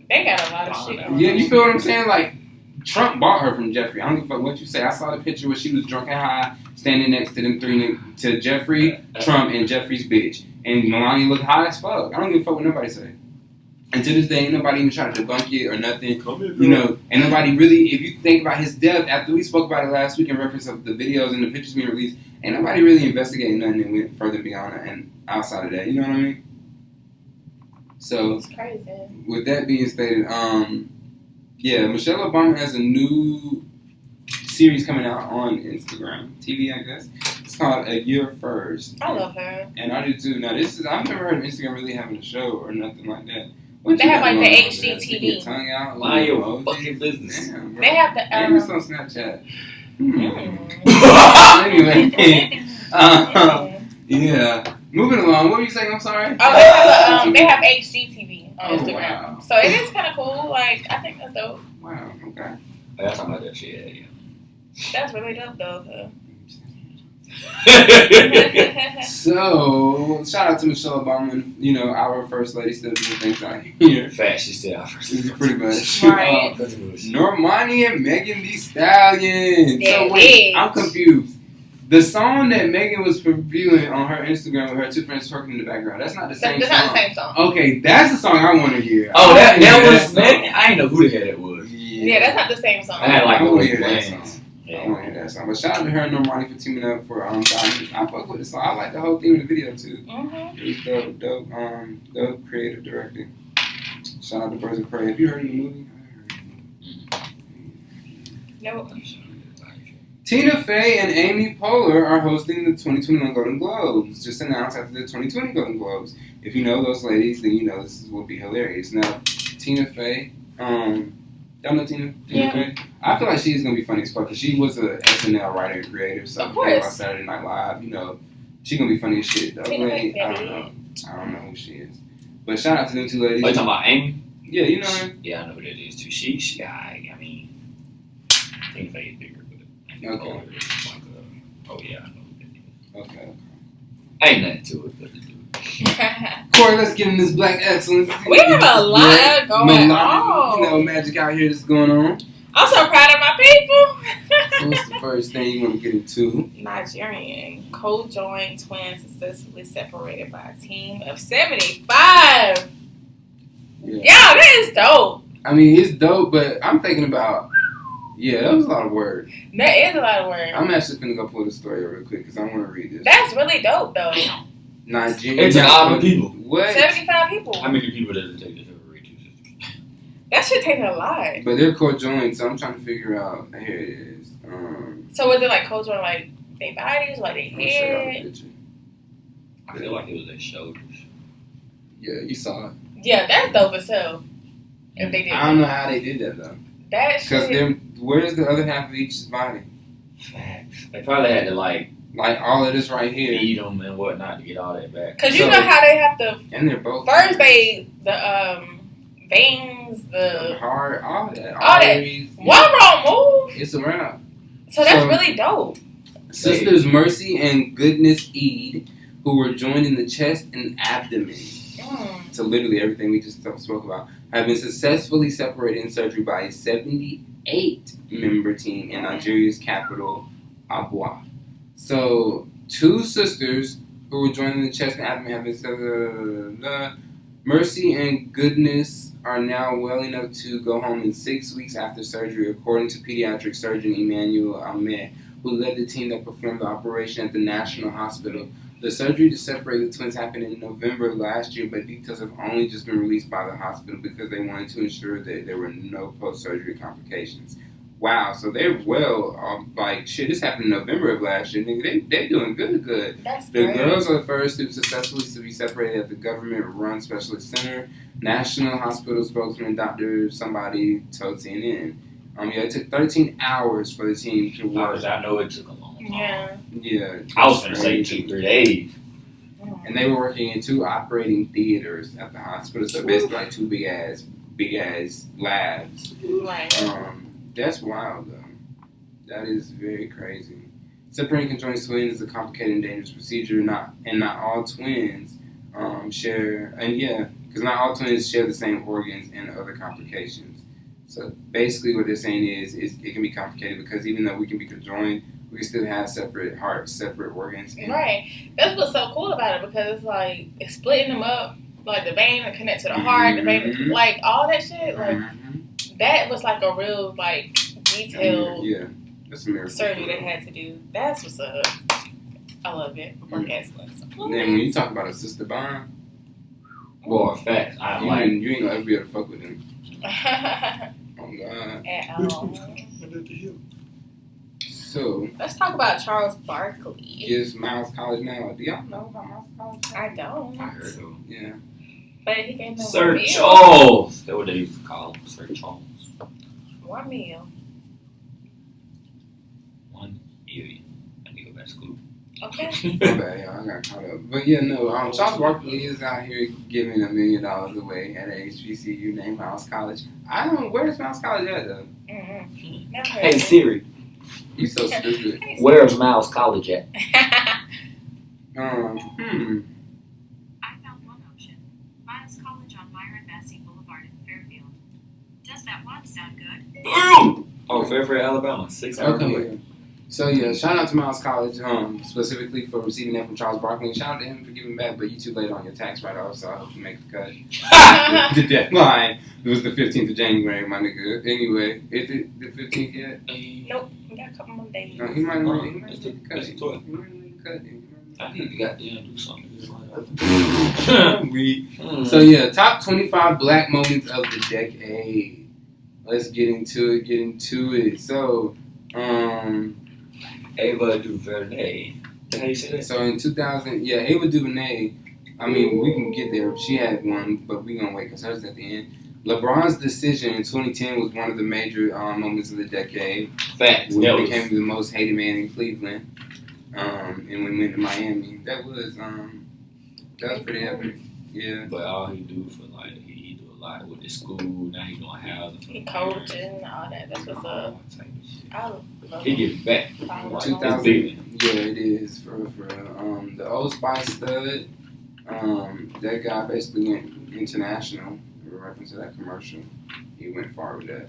They got a lot of shit. Yeah, you feel what I'm saying? Like, Trump bought her from Jeffrey. I don't give a fuck what you say. I saw the picture where she was drunk and high, standing next to them three, to Jeffrey, Trump, and Jeffrey's bitch. And Melania looked high as fuck. I don't give a fuck what nobody say. And to this day, ain't nobody even trying to debunk it or nothing. You know, and nobody really, if you think about his death, after we spoke about it last week in reference of the videos and the pictures being released, ain't nobody really investigating nothing and went further beyond it and outside of that. You know what I mean? So, It's crazy. with that being stated, yeah, Michelle Obama has a new series coming out on Instagram TV, I guess. It's called A Year First. I love her. And I do too. Now, I've never heard of Instagram really having a show or nothing like that. They have like the HGTV. HGTV. Tongue out. Mind your emojis. fucking business. Damn, bro. They have the And it's on Snapchat. Anyway, yeah. Moving along. What were you saying? I'm sorry. Oh, they have HGTV on Instagram. Wow. So it is kind of cool. Like, I think that's dope. Wow. Okay. That's talking about that shit. Yeah. That's really dope, though. So, shout out to Michelle Obama, you know, our first lady, still doing things out here. Fact, she's still our first lady. Pretty much. Right. Normani and Megan Thee Stallion. That So, wait, is. I'm confused. The song that Megan was reviewing on her Instagram with her two friends twerking in the background, that's not the same That's song. not the same song. Okay, that's the song I want to hear. Oh, that was song. Megan? I didn't know who the hell that was. Yeah, that's not the same song. I had like I the want to way hear that plans. song. Yeah. I want to hear that song. But shout out to her and Normani for teaming up for Diamonds. I fuck with the song. I like the whole theme of the video too. Mm-hmm. It was dope creative directing. Shout out to Birds of Prey. Have you heard of the movie? I heard No. Tina Fey and Amy Poehler are hosting the 2021 Golden Globes. Just announced after the 2020 Golden Globes. If you know those ladies, then you know this will be hilarious. Now, Tina Fey, y'all know Tina Yeah. Fey? I feel like she's gonna be funny as fuck because she was a SNL writer and creator. So Of course. on Saturday Night Live, you know, she's gonna be funny as shit. Though. Tina Lady, Fey, I don't know who she is. But shout out to them two ladies. Oh, you talking about Amy? Yeah, you know her. Yeah, I know who that is too. I mean, Tina Fey is bigger, but Amy Okay. Poehler is like oh yeah, I know who that is. Okay. Ain't nothing to it, but to do. Corey, let's get in this black excellence. We have a lot going on. You know, magic out here that's going on. I'm so proud of my people. So what's the first thing you want to get into? Nigerian co-joined twins successfully separated by a team of 75. Yeah, that is dope. I mean, it's dope, but I'm thinking about, that was a lot of words. That is a lot of work. I'm actually finna go pull the story up real quick because I want to read this. That's really dope, though. Nigeria. It's a lot of people. What? 75 people. How many people does it take to separate two sisters? That should take a lot. But they're co-joined, so I'm trying to figure out. Here it is. So was it like co-joined, like their bodies, like their Let me show y'all the head? picture. I feel like it was their shoulders. Yeah, you saw it. Yeah, that's dope as hell. If they did I don't know how they did that though. that Because shit. where's the other half of each body? Facts. They probably had to like All of this right here, feed them and whatnot to get all that back. Because you So- know how they have to, and they're both first the veins, the heart, all that, all that. arteries. One wrong move. It's around. So that's So- really dope. Sisters Mercy and Goodness Eid, who were joined in the chest and abdomen. So literally everything we just spoke about, have been successfully separated in surgery by a 78-member team in Nigeria's capital, Abuja. So 2 sisters who were joined in the chest and abdomen have been Mercy and Goodness are now well enough to go home in 6 weeks after surgery, according to pediatric surgeon Emmanuel Ahmed, who led the team that performed the operation at the National Hospital. The surgery to separate the twins happened in November of last year, but details have only just been released by the hospital because they wanted to ensure that there were no post-surgery complications. Wow, so they're well, this happened in November of last year. Nigga, they're doing good. That's The great. girls are the first to successfully be separated at the government-run specialist center. National Hospital spokesman Dr. somebody told CNN. It took 13 hours for the team to work. I know it took a long time. Yeah. Yeah. I was going to say 2-3 days. And they were working in 2 operating theaters at the hospital, so basically like 2 big ass labs. Right. That's wild though. That is very crazy. Separating conjoined twins is a complicated and dangerous procedure. Not all twins share, because not all twins share the same organs and other complications. So basically, what they're saying is it can be complicated because even though we can be conjoined, we can still have separate hearts, separate organs. Right. That's what's so cool about it because it's like it's splitting them up, like the vein to connect to the heart, the vein, like all that shit. Like that was like a real like detailed that's a miracle. surgery they had to do. That's what's up. I love it. Work excellence. Then when you talk about a sister bond, Well, facts. I you like. ain't gonna ever be able to fuck with them. Oh God. At all. So Let's talk about Charles Barkley. is Miles College now? Do y'all know about Miles College? I don't. I heard of him. Yeah. But he gave me Sir 1 meal. Charles. That's what they used to call him. Sir Charles. 1 meal. 1 million. I need to go back to school. Okay. My bad, y'all. I got caught up. But Charles Barkley is out here giving $1 million away at a HBCU named Miles College. Where's Miles College at though? Mm-hmm. Never heard Hey of it. Siri. You so stupid. Where's Miles College at? I found one option. Miles College on Myron Massey Boulevard in Fairfield. Does that one sound good? Oh, Fairfield, Alabama. 6 hours away. Okay. So yeah, shout out to Miles College, specifically for receiving that from Charles Barkley. Shout out to him for giving back, but you too late on your tax write-off, so I hope you make the cut. The deadline. It was the 15th of January, my nigga. Anyway, is it the 15th yet? Nope, we got a couple more days. No, he might not make the cut. It's the 12th. He might make the cut. I need to goddamn do something. So yeah, top 25 black moments of the decade. Let's get into it. So, Ava DuVernay. How you say that? So in 2000, yeah, Ava DuVernay. I mean, we can get there. She had one, but we gonna wait because hers at the end. LeBron's decision in 2010 was one of the major moments of the decade. Facts. When he became the most hated man in Cleveland, and when we went to Miami, that was pretty epic. Yeah. But all he do for like he do a lot with his school. Now he doing housing. He coaching, all that. That's what's up. I love He giving back. 2000. Yeah, it is for the Old Spice stud. That guy basically went international in reference to that commercial. He went far with that.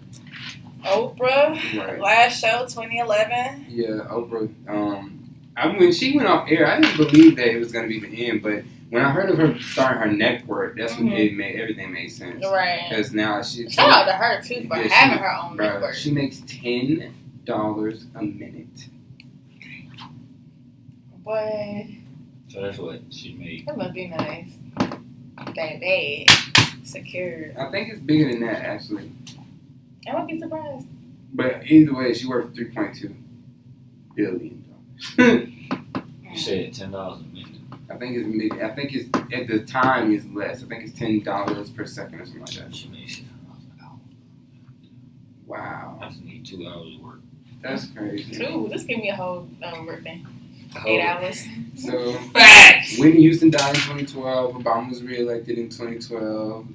Oprah, Right. last show 2011. Yeah, Oprah. When she went off air, I didn't believe that it was gonna be the end, but when I heard of her starting her network, that's when everything made sense. Right. Because now she shout out to her too for having her own network. She makes $10 a minute. Boy. So that's what she made. That must be nice. Bad. Secure. I think it's bigger than that, actually. I wouldn't be surprised. But either way, she worth $3.2 billion. You said $10 a minute. I think it's at the time is less. I think it's $10 per second or something like that. She made $6 an hour. Wow. I just need 2 hours of work. That's crazy. Two. Just give me a whole work day. 8 hours. So, Facts! Whitney Houston died in 2012. Obama was reelected in 2012.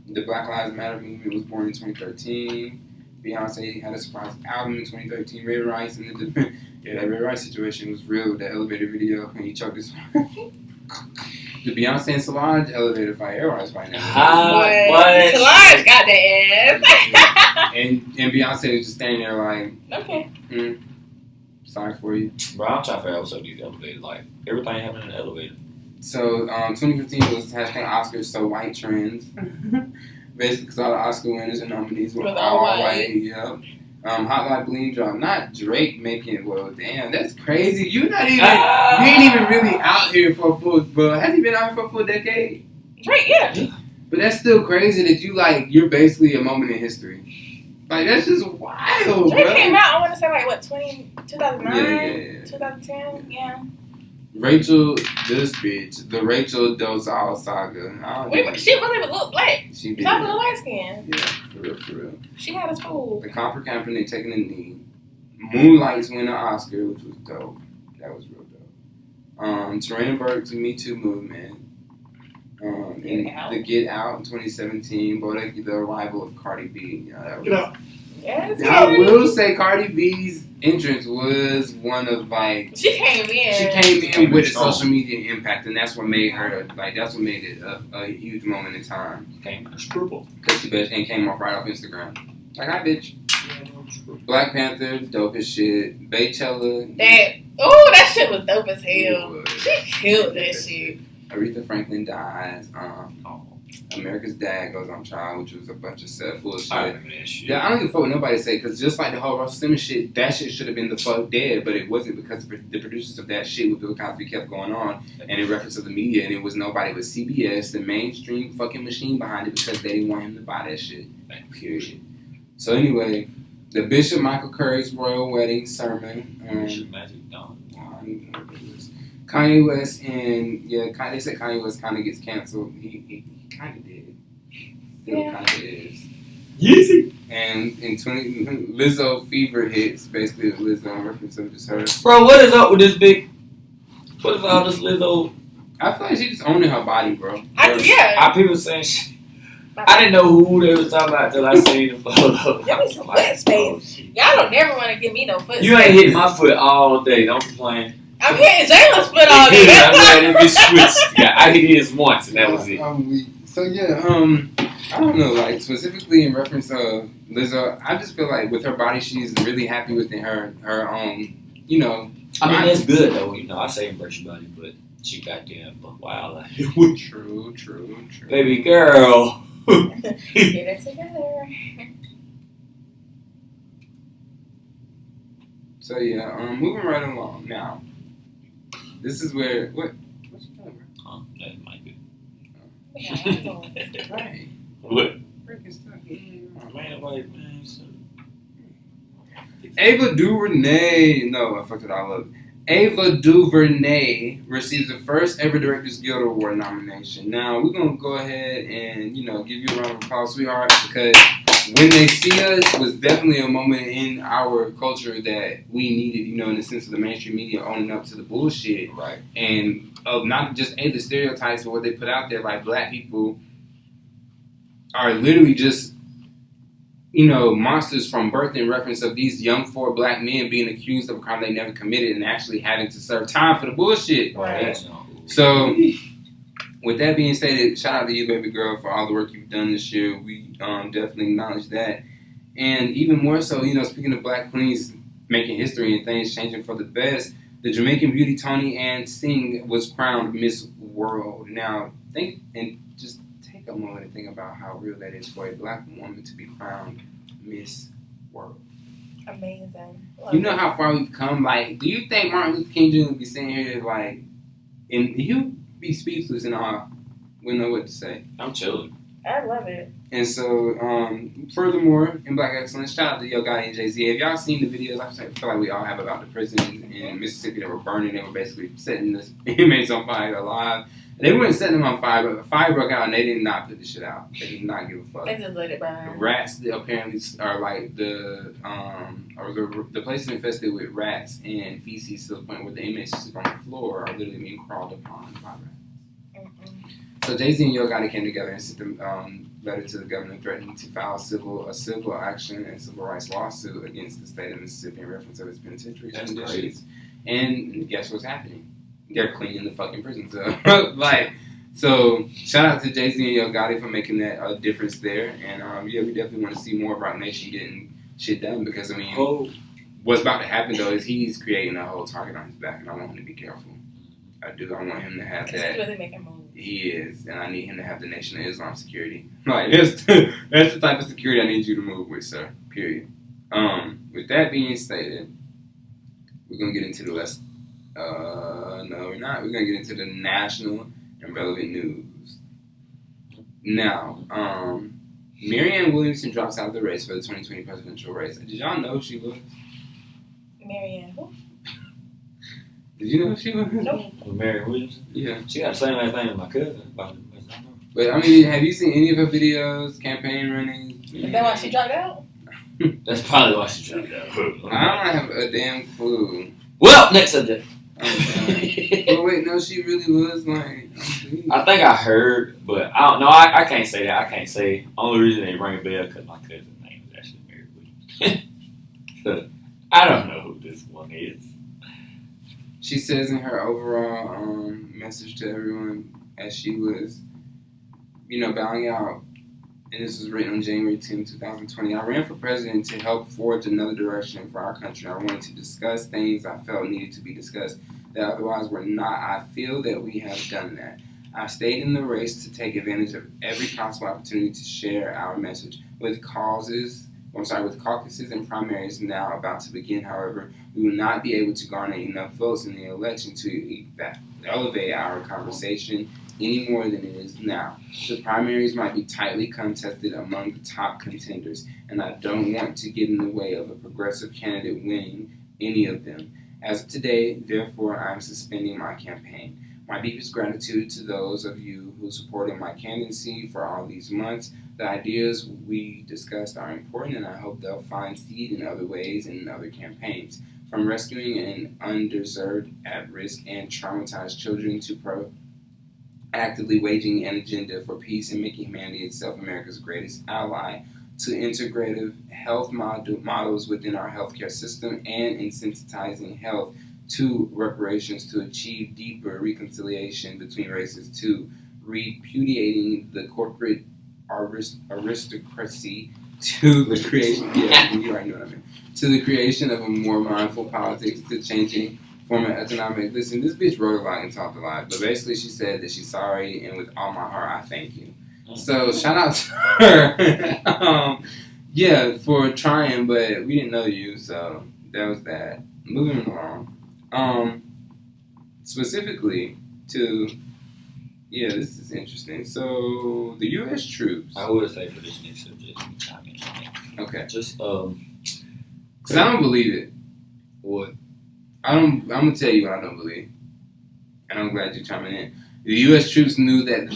The Black Lives Matter movement was born in 2013. Beyonce had a surprise album in 2013. Ray Rice and that Ray Rice situation was real. The elevator video, and he choked his. The Beyonce and Solange elevator fight. Everybody's fighting that. Solange got the ass. and Beyonce was just standing there like, okay. Sorry for you. Bro, I'm trying to figure out what's up with these elevators. Like, everything happened in the elevator. So, 2015 was #Oscars So White trends. Basically, because all the Oscar winners and nominees were all white. Yep. Hot Like Bling Drop. Not Drake making. Well, damn, that's crazy. You ain't even really out here for a full. Well, has he been out here for a full decade? Drake, yeah. But that's still crazy that you're basically a moment in history. Like, that's just wild. Drake bro. came out, I want to say, like, what, 2009? Yeah. 2010? Yeah. Rachel, this bitch, the Rachel Dolezal saga. She really would look black. She did. She was a light skin. Yeah, for real. She had a fool. The Copper Company taking a knee. Moonlight's winning an Oscar, which was dope. That was real dope. Serena Burke's Me Too movement. And the Get Out in 2017. But the arrival of Cardi B. Yes, I will say Cardi B's entrance was one of she came in with a social media impact, and that's what made her that's what made it a huge moment in time. Came a stripper. Because she came off right off Instagram. Like, hi bitch. Black Panther, dope as shit. Baychella. That shit was dope as hell. She killed that shit. Aretha Franklin dies. America's Dad goes on trial, which was a bunch of set full of shit. I don't give a fuck what nobody say, because just like the whole Russell Simmons shit, that shit should have been the fuck dead, but it wasn't, because the producers of that shit with Bill Cosby kept going on, and in reference to the media, and it was nobody but CBS, the mainstream fucking machine behind it, because they didn't want him to buy that shit. Period. So anyway, the Bishop Michael Curry's royal wedding sermon. Bishop Magic Dawn. Kanye West they said Kanye West kind of gets canceled. He kind of did. Still kind of is. Yeezy. And in Lizzo fever hits, basically Lizzo in reference to just her. Bro, what is up with this big? What is all this Lizzo? I feel like she just owning her body, bro. Yeah. People saying I didn't know who they was talking about until I seen the photo. Give me some foot space. Y'all don't never want to give me no foot space. You ain't hitting my foot all day. Don't complain. I'm hitting Jalen's foot all day. It be switched. I hit his once, and that was it. So yeah, I don't know, like specifically in reference to Lizzo, I just feel like with her body, she's really happy within her you know. I mean, that's good though. You know, I say embrace your body, but she goddamn wild out here. True. Baby girl. Get it together. So yeah, moving right along now. This is where what's your number? That might be. Right. What? Freaking stuff. Man, wait, man. Ava DuVernay. No, I fucked it all up. Ava DuVernay receives the first ever Directors Guild Award nomination. Now, we're going to go ahead and, you know, give you a round of applause, sweetheart, because When They See Us was definitely a moment in our culture that we needed, you know, in the sense of the mainstream media owning up to the bullshit. Right. And of not just the stereotypes, but what they put out there, like black people are literally just, you know, monsters from birth in reference of these young 4 black men being accused of a crime they never committed and actually having to serve time for the bullshit. Right. So, with that being stated, shout out to you, baby girl, for all the work you've done this year. We definitely acknowledge that. And even more so, you know, speaking of black queens making history and things changing for the best, the Jamaican beauty Toni Ann Singh was crowned Miss World. Now, think and just take a moment and think about how real that is for a black woman to be crowned Miss World. Amazing. You know how far we've come? Like, do you think Martin Luther King Jr. would be sitting here like, and he'll be speechless and all, wouldn't know what to say? I'm chilling. I love it. And so, furthermore, in Black Excellence, shout out to Yo Gotti and Jay-Z. Have y'all seen the videos? I feel like we all have about the prisons in Mississippi that were burning. They were basically setting the inmates on fire alive. They weren't setting them on fire, but the fire broke out and they did not put the shit out. They did not give a fuck. They just let it burn. The rats apparently are like the place is infested with rats and feces to the point where the inmates who sleep on the floor are literally being crawled upon by rats. So Jay-Z and Yo Gotti came together and sent a letter to the governor threatening to file a civil action and civil rights lawsuit against the state of Mississippi in reference of its penitentiary conditions. And guess what's happening? They're cleaning the fucking prisons up. So shout out to Jay-Z and Yo Gotti for making that difference there. And yeah, we definitely want to see more of our nation getting shit done because, I mean, what's about to happen though is he's creating a whole target on his back and I want him to be careful. I do. I want him to have that. He's really making moves. He is, and I need him to have the Nation of Islam security. Like that's the type of security I need you to move with, sir. Period. With that being stated, we're gonna get into the less. No, we're not. We're gonna get into the national and relevant news. Now, Marianne Williamson drops out of the race for the 2020 presidential race. Did y'all know she was? Marianne who? Did you know who she was? Nope. Mary Williamson? Yeah. She got the same last name as my cousin. But I mean, have you seen any of her videos, campaign running? Is that why she dropped out? That's probably why she dropped out. I don't have a damn clue. Well, next subject. But wait, no, she really was like. I think I heard, but I don't know. I can't say that. I can't say. Only reason they ring a bell because my cousin's name is actually Mary Williamson. So, I don't know who this one is. She says in her overall message to everyone as she was, you know, bowing out, and this was written on January 10, 2020, I ran for president to help forge another direction for our country. I wanted to discuss things I felt needed to be discussed that otherwise were not. I feel that we have done that. I stayed in the race to take advantage of every possible opportunity to share our message. With caucuses and primaries now about to begin, however, we will not be able to garner enough votes in the election to elevate our conversation any more than it is now. The primaries might be tightly contested among the top contenders, and I don't want to get in the way of a progressive candidate winning any of them. As of today, therefore, I am suspending my campaign. My deepest gratitude to those of you who supported my candidacy for all these months. The ideas we discussed are important, and I hope they'll find seed in other ways and in other campaigns. From rescuing an underserved, at-risk, and traumatized children to actively waging an agenda for peace and making humanity itself America's greatest ally, to integrative health models within our healthcare system, and insensitizing health to reparations to achieve deeper reconciliation between races, to repudiating the corporate aristocracy, to the creation, you already know what I mean, to the creation of a more mindful politics, to changing form of economic. Listen, this bitch wrote a lot and talked a lot, but basically she said that she's sorry, and with all my heart, I thank you. So shout out to her. Yeah, for trying, but we didn't know you, so that was that. Moving along. Specifically to, this is interesting. So the U.S. troops. I would say for this next subject, let me chime in. Okay. Just because I don't believe it. What? I'm gonna tell you what I don't believe, and I'm glad you're chiming in. The U.S. troops knew that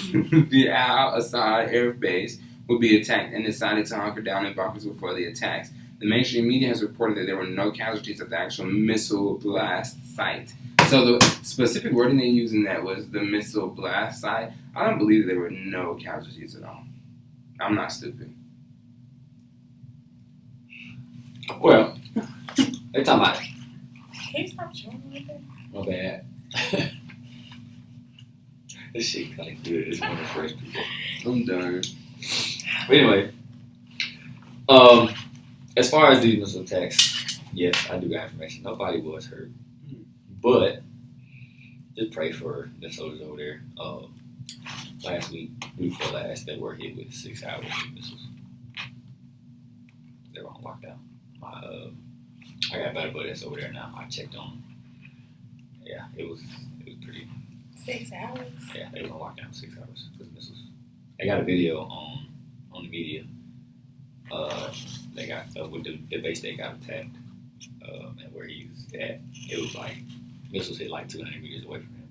the Al-Assad air base would be attacked and decided to hunker down in bunkers before the attacks. The mainstream media has reported that there were no casualties at the actual missile blast site. So the specific wording they used in that was the missile blast site. I don't believe that there were no casualties at all. I'm not stupid. Well, they talking about it. Can you stop chewing like that? My bad. This shit kind of good. It's one of the first people. I'm done. But anyway, as far as these missile attacks, yes, I do got information. Nobody was hurt, but just pray for the soldiers over there. Last week before last, they were hit with 6 hours of missiles. They were on lockdown. I got better buddies over there now. I checked on them. Yeah, it was pretty. 6 hours. Yeah, they were on lockdown 6 hours because of missiles. They got a video on the media. They got with the base they got attacked, and where he was at. It was like missiles hit like 200 meters away from him.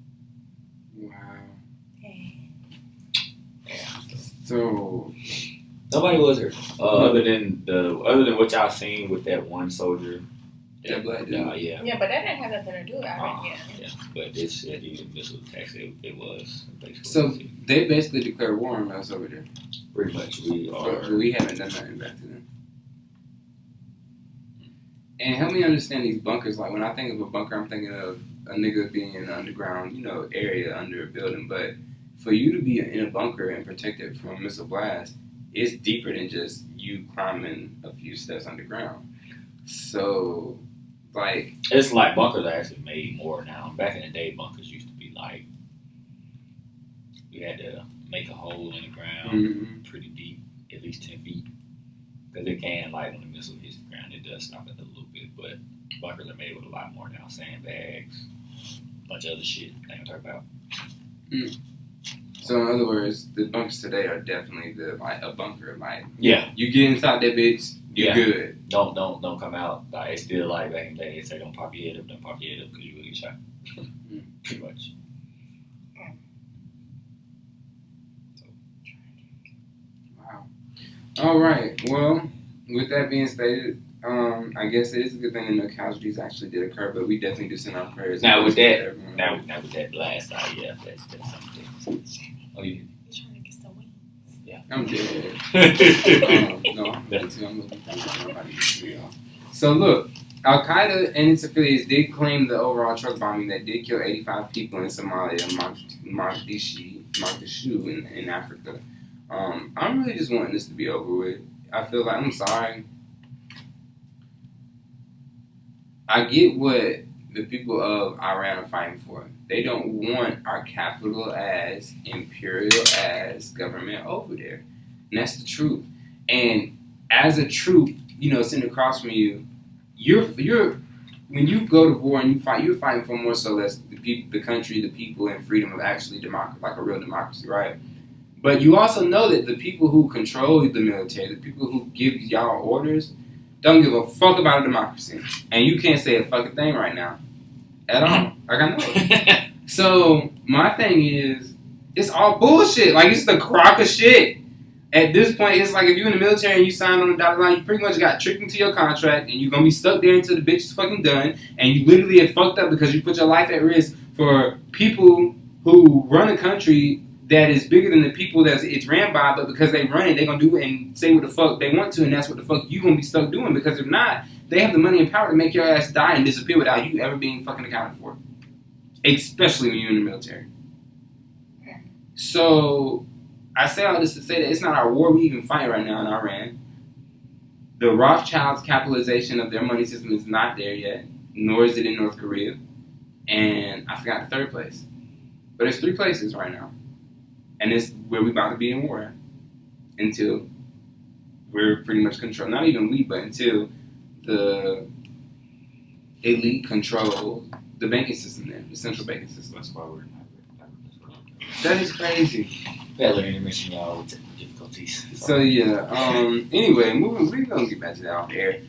Wow. Yeah. So nobody was hurt. Other than what y'all seen with that one soldier. Yeah, black dude. Yeah. Yeah, but that didn't have nothing to do with it. Yeah, but this missile attacks, it was basically. So they basically declared war on us over there. Pretty much, we are. But we haven't done nothing back to them. And help me understand these bunkers. Like when I think of a bunker, I'm thinking of a nigga being in an underground, area under a building. But for you to be in a bunker and protected from a missile blast, it's deeper than just you climbing a few steps underground. So, like... It's like bunkers are actually made more now. Back in the day, bunkers used to be like... You had to make a hole in the ground pretty deep, at least 10 feet. Because it can, like, when the missile hits the ground, it does stop it a little bit. But bunkers are made with a lot more now. Sandbags, a bunch of other shit I ain't gonna talk about. So, in other words, the bunkers today are definitely a bunker. Like, yeah, you get inside that bitch, you're good. Don't come out. Like, it's still like back in the day, they say don't pop your head up because you will get shot. Pretty much. Wow. All right. Well, with that being stated, I guess it is a good thing that no casualties actually did occur, but we definitely do send our prayers. Now with that blast out, that's something. Oh, you? Trying to get some wings. Yeah. I'm dead. No, I'm looking for nobody. So look, Al Qaeda and its affiliates did claim the overall truck bombing that did kill 85 people in Somalia, Mogadishu in Africa. I'm really just wanting this to be over with. I feel like, I'm sorry. I get what the people of Iran are fighting for. They don't want our capital ass, imperial ass government over there. And that's the truth. And as a troop, sitting across from you, you're when you go to war and you fight, you're fighting for more so less the people, the country, the people, and freedom of actually democracy, like a real democracy, right? But you also know that the people who control the military, the people who give y'all orders, don't give a fuck about a democracy. And you can't say a fucking thing right now. At all. Like, I know. So, my thing is, it's all bullshit. Like, it's the crock of shit. At this point, it's like if you're in the military and you sign on the dotted line, you pretty much got tricked into your contract and you're going to be stuck there until the bitch is fucking done. And you literally have fucked up because you put your life at risk for people who run a country that is bigger than the people that it's ran by, but because they run it, they're going to do it and say what the fuck they want to, and that's what the fuck you going to be stuck doing, because if not, they have the money and power to make your ass die and disappear without you ever being fucking accounted for. Especially when you're in the military. So, I say all this to say that it's not our war we even fight right now in Iran. The Rothschilds' capitalization of their money system is not there yet, nor is it in North Korea. And I forgot the third place. But there's 3 places right now. And it's where we're about to be in war at. Until we're pretty much controlled. Not even we, but until the elite control the banking system there, the central banking system. That's why we're not. That is crazy. Yeah, let me mention y'all with technical difficulties. So yeah. Anyway, we're gonna get back to that off air.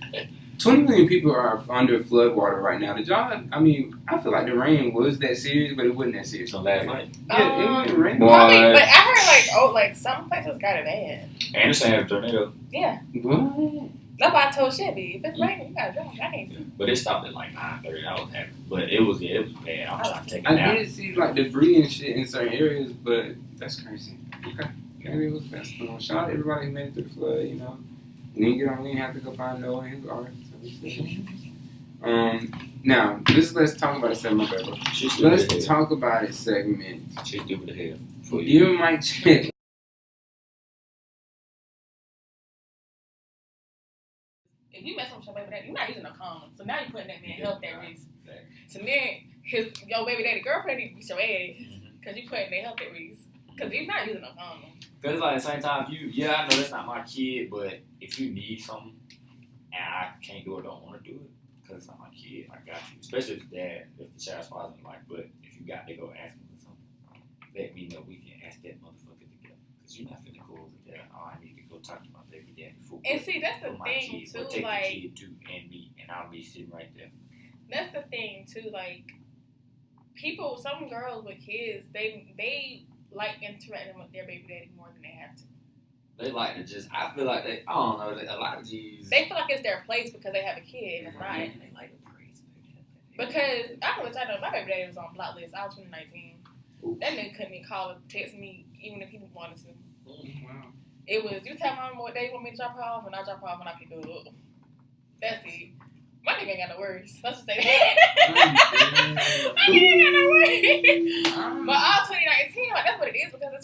20 million people are under floodwater right now. Did y'all? I mean, I feel like the rain was that serious, but it wasn't that serious. So last night. Yeah, it wasn't raining. Probably, but I heard some places got it bad. Anderson had a tornado. Yeah. What? That's why I told Chevy, if it's raining, you gotta drive. I can't see. But it stopped at like 9:30. I was happy, but it was bad. I was trying to take it I out. did see like debris and shit in certain areas, but that's crazy. Okay. Maybe it was best. Shout out to everybody who made it through the flood, you know. We didn't have to go find Noah and his art. Now, let's talk about a segment, baby. Let's talk about a segment. She's stupid as hell. Give him my check. If you mess up with your baby daddy, you're not using a condom. So now you're putting that man health at risk. So then your baby daddy girlfriend needs to beat your ass because you're putting their health at risk. Because you're not using a condom. Because it's like at the same time, I know that's not my kid, but if you need something and I can't do it, don't want to do it, because it's not my kid, I got you. Especially if the child's father's in life. But if you got to go ask him for something, let me know we can ask that motherfucker together. Because you're not finna go over there. Oh, I need to go talk to my baby daddy for and see, that's the thing kid, too. take like, the kid too, and me, and I'll be sitting right there. That's the thing too. Like, some girls with kids, they like interacting with their baby daddy more than they have to. They like to I feel like I don't know, a lot of these. They feel like it's their place because they have a kid, and it's not. And they like to praise baby daddy. Because I can tell you, my baby daddy was on block list. I was 2019. Ooh. That nigga couldn't even call or text me, even if he wanted to. Wow. It was, you tell mom what day you want me to drop her off, and I drop her off when I pick her up. That's it. My nigga ain't got no worries. Let's just say that. My nigga ain't got no worries. But all 2019, like, that's what it is, because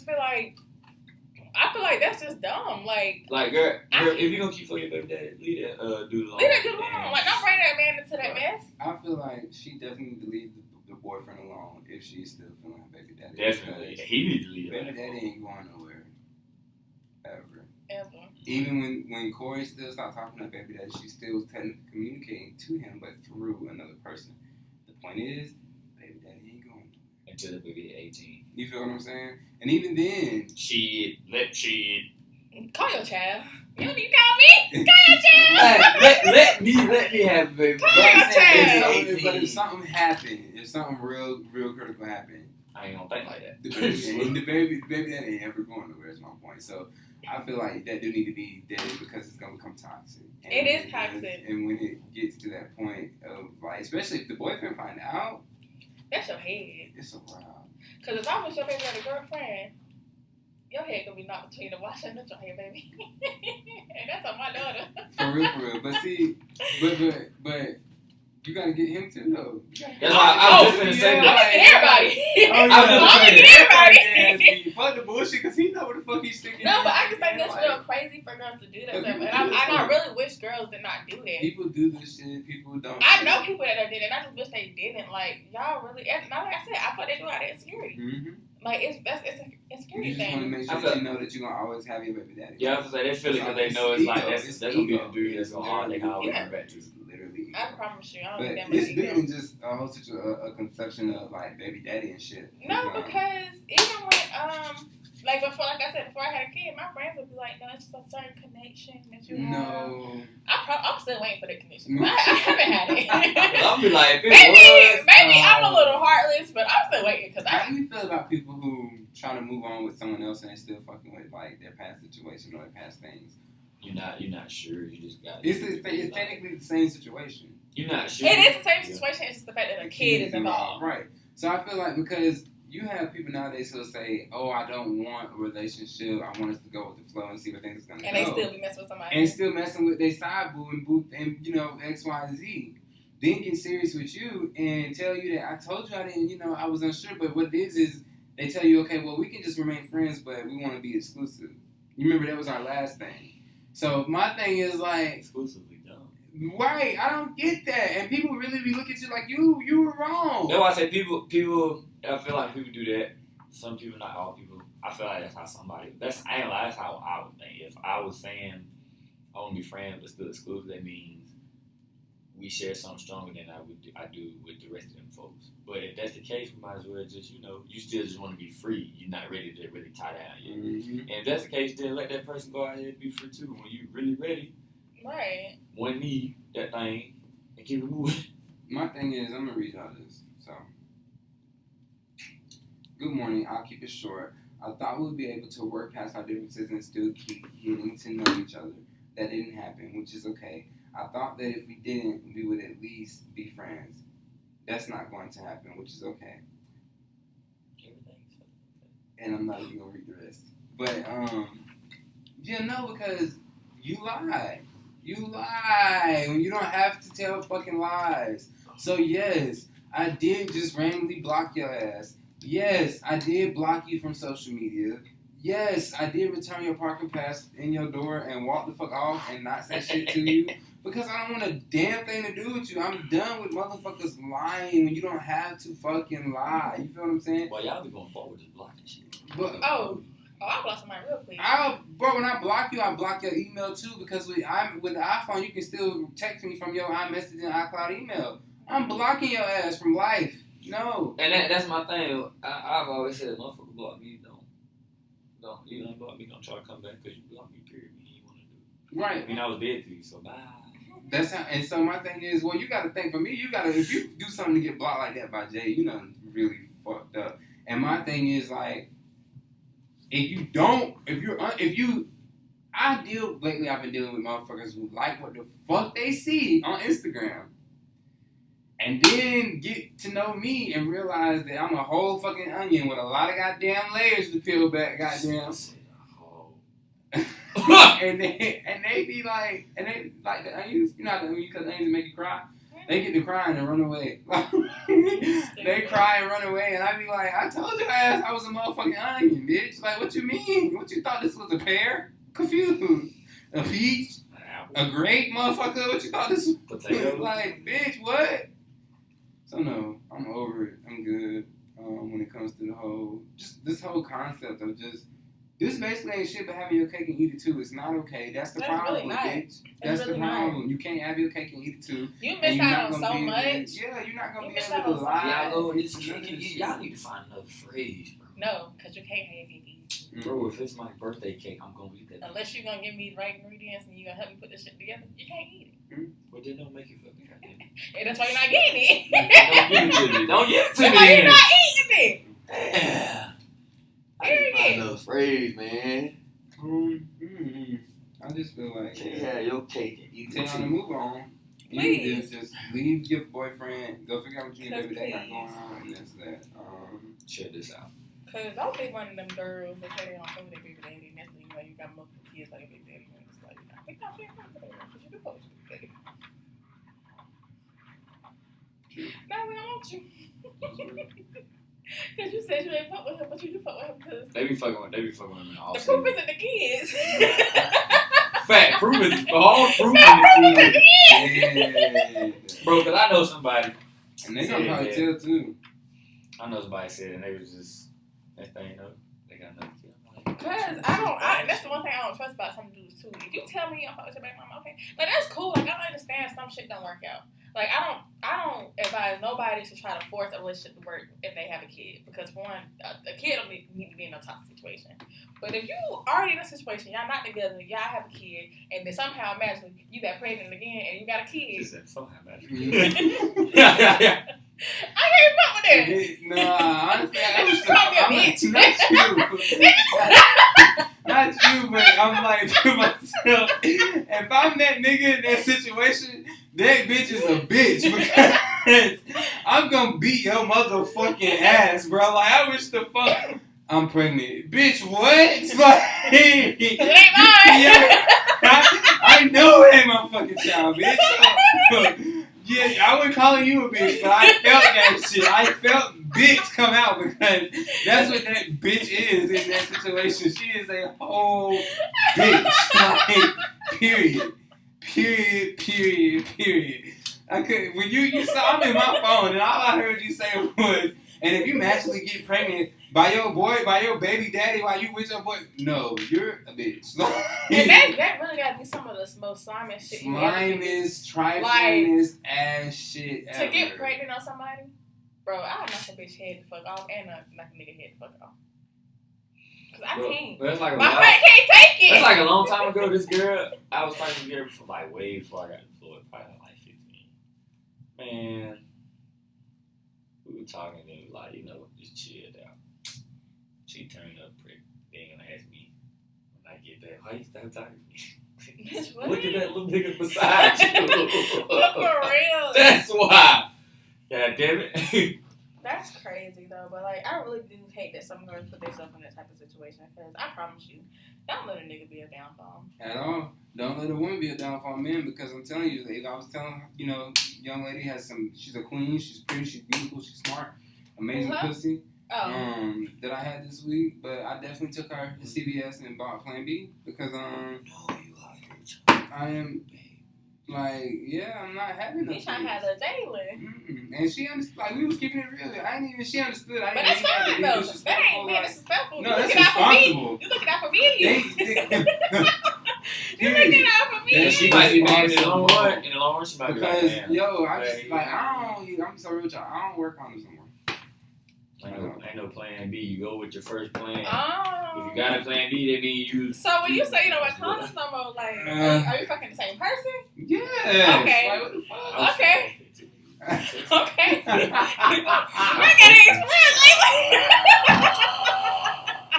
I feel like that's just dumb. Like girl, if you gonna keep for your baby daddy, leave that dude alone. Leave that dude alone. Like, don't bring that man into that mess. I feel like she definitely need to leave the boyfriend alone if she's still feeling her baby daddy. Definitely. He needs to leave Baby that daddy alone. ain't going nowhere. Ever. Ever. Even when Kori still stopped talking to baby daddy, she still was technically communicating to him, but through another person. The point is, baby daddy ain't going nowhere. Until the baby 18. You feel what I'm saying? And even then, Call your child. You don't need to call me. Call your child. let me have a baby. Call your child. But if something happened, if something real critical happened, I ain't gonna think like that. the baby that ain't ever going nowhere is my point. So I feel like that do need to be dead because it's gonna become toxic. And It is toxic. And when it gets to that point of like, especially if the boyfriend find out, That's your head. it's a wild. Because if I was your baby daddy girlfriend, your head gonna be knocked between the wash and your head, baby. And that's on my daughter. For real. But see, but you gotta get him too though. That's why I was just gonna say I'm that. getting everybody. I'm getting everybody. Fuck the bullshit, cause he know where the fuck he's sticking. No, but I just think that's real crazy for girls to do that stuff. And I really wish girls did not do that. People do this shit. People don't. I know people that did it. I just wish they didn't. Like, y'all really. Like I said, I thought they do out of insecurity. Mm-hmm. Like, it's an insecurity You just want to thing. make sure you know that you're gonna always have your baby daddy. Yeah, I was like, they feel it because they know it's like that's gonna be the dude that's gonna hard they can always Yeah. come back to. Literally. I promise you, I don't But need that much it's bigger ego. than just a whole a conception of like baby daddy and shit. No, because even when like I said, before I had a kid, my friends would be like, "No, it's just a certain connection that you have." No. I'm still waiting for the connection. I haven't had it. I'll be like, maybe I'm a little heartless, but I'm still waiting because How do you feel about people who try to move on with someone else and they still fucking with like their past situation or their past things? You're not sure. You just got. It's technically the same situation. You're not sure. It is the same situation. It's just the fact that a kid is involved. Right. So I feel like because you have people nowadays who'll say, "Oh, I don't want a relationship. I want us to go with the flow and see where things is gonna go." And they still be messing with somebody. And still messing with their side boo and X, Y, and Z. Then get serious with you and tell you that I told you I didn't, I was unsure. But what it is they tell you, okay, well, we can just remain friends, but we want to be exclusive. You remember that was our last thing. So my thing is like exclusively dumb. Right, I don't get that. And people really be looking at you like you were wrong. That's why I say people I feel like people do that. Some people, not all people. I feel like that's how somebody that's how I would think. If I was saying I want to be friends but still exclusive, that means we share something stronger than I do with the rest of them folks. But if that's the case, we might as well just, you still just want to be free. You're not ready to really tie down yet. Mm-hmm. And if that's the case, then let that person go out here and be free too. When you really ready, right? One knee, that thing, and keep it moving. My thing is, I'm going to read y'all this. So, good morning. I'll keep it short. I thought we'd be able to work past our differences and still keep getting to know each other. That didn't happen, which is okay. I thought that if we didn't, we would at least be friends. That's not going to happen, which is okay. And I'm not even going to read the rest. But, because you lie. You lie when you don't have to tell fucking lies. So, yes, I did just randomly block your ass. Yes, I did block you from social media. Yes, I did return your parking pass in your door and walk the fuck off and not say shit to you. Because I don't want a damn thing to do with you. I'm done with motherfuckers lying when you don't have to fucking lie. You feel what I'm saying? Well, y'all be going forward just blocking shit. But, I'll block somebody real quick. Bro, when I block you, I block your email too. Because with the iPhone, you can still text me from your iMessage and iCloud email. I'm blocking your ass from life. No. And that's my thing. I've always said, motherfucker block me, don't. You don't block me, don't try to come back because you block me, period. You want to do. Right. I mean, I was dead to you, so bye. That's how, and so my thing is, well, you got to think for me, if you do something to get blocked like that by Jay, you know, really fucked up. And my thing is like, lately I've been dealing with motherfuckers who like what the fuck they see on Instagram. And then get to know me and realize that I'm a whole fucking onion with a lot of goddamn layers to peel back, goddamn. and they be like, the onions, you know the onions because onions make you cry? They get to crying and run away. They cry and run away, and I be like, I told your ass I was a motherfucking onion, bitch. Like, what you mean? What you thought this was a pear? Confused. A peach? A grape, motherfucker? What you thought this was? Potato? Like, bitch, what? So no, I'm over it. I'm good. When it comes to this whole concept of just, this basically ain't shit but having your cake and eat it too. It's not okay. That's the problem, really bitch. That's really the problem. You can't have your cake and eat it too. You miss out on so much. Yeah, you're not going to be miss able to lie. Y'all need to find another phrase, bro. No, because you can't have your cake. Bro, if it's my birthday cake, I'm going to eat that. Unless you're going to give me the right ingredients and you're going to help me put this shit together, you can't eat it. Well, then don't make it for me. And that's why you're not getting it. Don't give it to me. Don't give it to me. That's why you're not eating it. Damn. I need to find another phrase, man. I just feel like yeah, your cake and eat it. Time to move on. Please. Just leave your boyfriend. Go figure out what you and baby got going on, and that's that. Check this out. Cause don't be one of them girls that say they don't fuck with their baby daddy, and that's when you got multiple kids like your baby daddy. It's like, we not being fuck with their baby, you do fuck with your baby. No, we don't want you. Cause you said you ain't fuck with him, but you do fuck with him because they be fucking with him all the proof is in the kids. Fact, proof is all proof in the kids. Bro, cause I know somebody, and they gonna probably tell too. I know somebody said, and they was just that thing. They got nothing. Cause that's the one thing I don't trust about some dudes too. If you tell me I'm fucking with your baby mama, okay, like that's cool. Like I understand some shit don't work out. Like I don't advise nobody to try to force a relationship to work if they have a kid, because for one, a kid don't need to be in no toxic situation. But if you already in a situation, y'all not together, y'all have a kid, and then somehow magically you got pregnant again and you got a kid. She said somehow magically. I can't fuck with that. Nah, honestly, I'm not you, not you, but I'm like to myself, if I'm that nigga in that situation, that bitch is a bitch, because I'm gonna beat your motherfucking ass, bro. Like, I wish the fuck I'm pregnant. Bitch, what? Like, It ain't mine. yeah, I know it ain't my fucking child, bitch. Yeah, I wasn't calling you a bitch, but I felt that shit. I felt bitch come out because that's what that bitch is in that situation. She is a whole bitch. Like, period. I could when you saw me in my phone and all I heard you say was, and if you magically get pregnant by your baby daddy while you with your boy, no, you're a bitch. And that really gotta be some of the most slimy shit you ever do. Slimest, triflingest ass shit ever. To get pregnant on somebody, bro, I would knock a bitch head the fuck off and knock a nigga head the fuck off. Cause I can't. But like my friend can't take it. That's like a long time ago. This girl, I was talking to her for like way before I got employed, probably like 15. Man, we were talking and it was like, just chilled out. She turned up pretty. They ain't gonna ask me when I get back, why you stop talking to me? Look at that little nigga beside you. For real. That's why. God damn it. That's crazy though, but like I really do hate that some girls put themselves in that type of situation because I promise you, don't let a nigga be a downfall. At all. Don't let a woman be a downfall man because I'm telling you, like I was telling young lady she's a queen, she's pretty, she's beautiful, she's smart, amazing pussy. That I had this week, but I definitely took her to CVS and bought Plan B because I am like, yeah, I'm not having You trying to have a Jalen. And she understood, like, we was keeping it real. She understood. But that's fine, though. That ain't being disrespectful. No, that's responsible. You looking out for me. You looking out for me. Yeah, she might be mad in the long run. In the long run, she might be like, because, yo, I'm so real with y'all. I don't work on this no more. Ain't no plan B. You go with your first plan. Oh. If you got a plan B, that means you. So when you say you don't wear condoms no more, like, are you fucking the same person? Yeah. Okay. Like, what the fuck? Okay. Okay. I gotta explain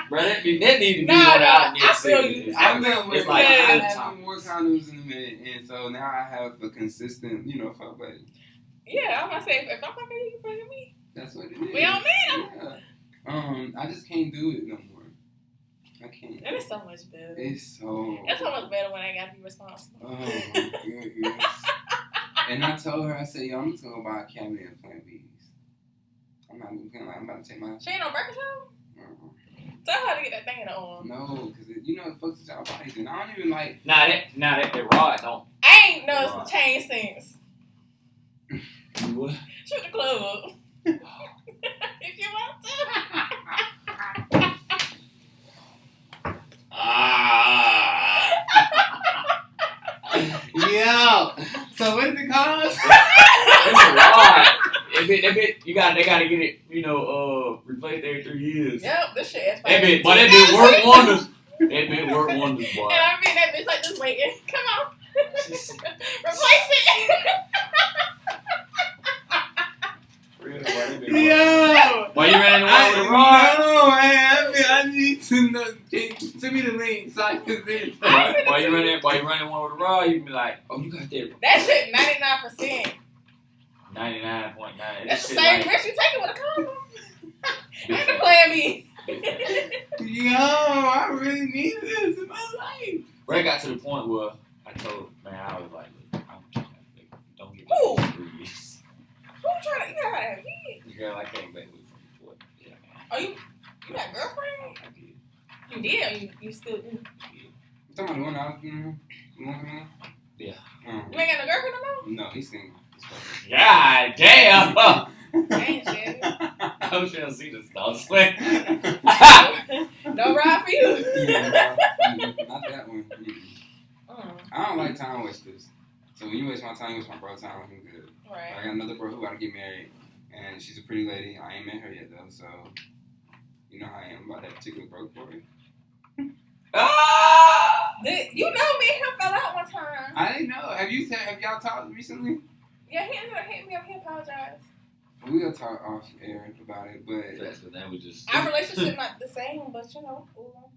Bro, that need to be No, one out. I feel you. I've been It's with like I all the haven't worn condoms in a minute, and so now I have a consistent, fuck buddy. Yeah, I'm gonna say if I'm fucking you, fucking me. That's what it is. We all men. Yeah. I just can't do it no more. I can't. It is so much better. It's so much better when I gotta be responsible. Oh my goodness. And I told her, I said, yo, I'm just gonna buy a cabinet of Plan B's. I'm not even gonna I'm about to take my. She ain't no breakfast show? Tell her to get that thing in the arm. No, because it fucks with y'all bodies, and I don't even like. Nah, that rod don't. I ain't noticed the change since. What? Shoot the club up. If you want to. Yo, so what is it called? It's a rod. They gotta get it, replaced every 3 years. Yep, this shit is That bitch work wonders. That bitch work wonders, boy. And I mean that bitch like just waiting. Come on. Replace it. Yo! Why you running around with a rod? No, I need to know. Send me the link so I can see it. Why you running one with a rod? You be like, oh, you got that. That shit 99%. 99.9. That's the same risk you taking with a condom. Ain't the Plan B. Yo, I really need this in my life. Ray got to the point where I told, man, I was like, look, don't get me 3 years. Who trying to, you know how to have kids? Girl, I can't bang with from before. Yeah, man. Oh, you got a girlfriend? I did. You did or you still do? You talking about the one out Yeah. You ain't got no girlfriend no more? No, he's single. God damn! Ain't shit. I'm trying to see this dog. No ride for you. Yeah, not that one. I don't like time wasters. So when you waste my time, you waste my bro time. I'm good. Right. I got another bro who about to get married, and she's a pretty lady. I ain't met her yet though, so you know how I am about that particular broke boy. You know me and him fell out one time. I didn't know. Have y'all talked recently? Yeah, he ended up hitting me up. He apologized. We gonna talk off air about it, but That's because then we just. Our relationship not the same, but cool.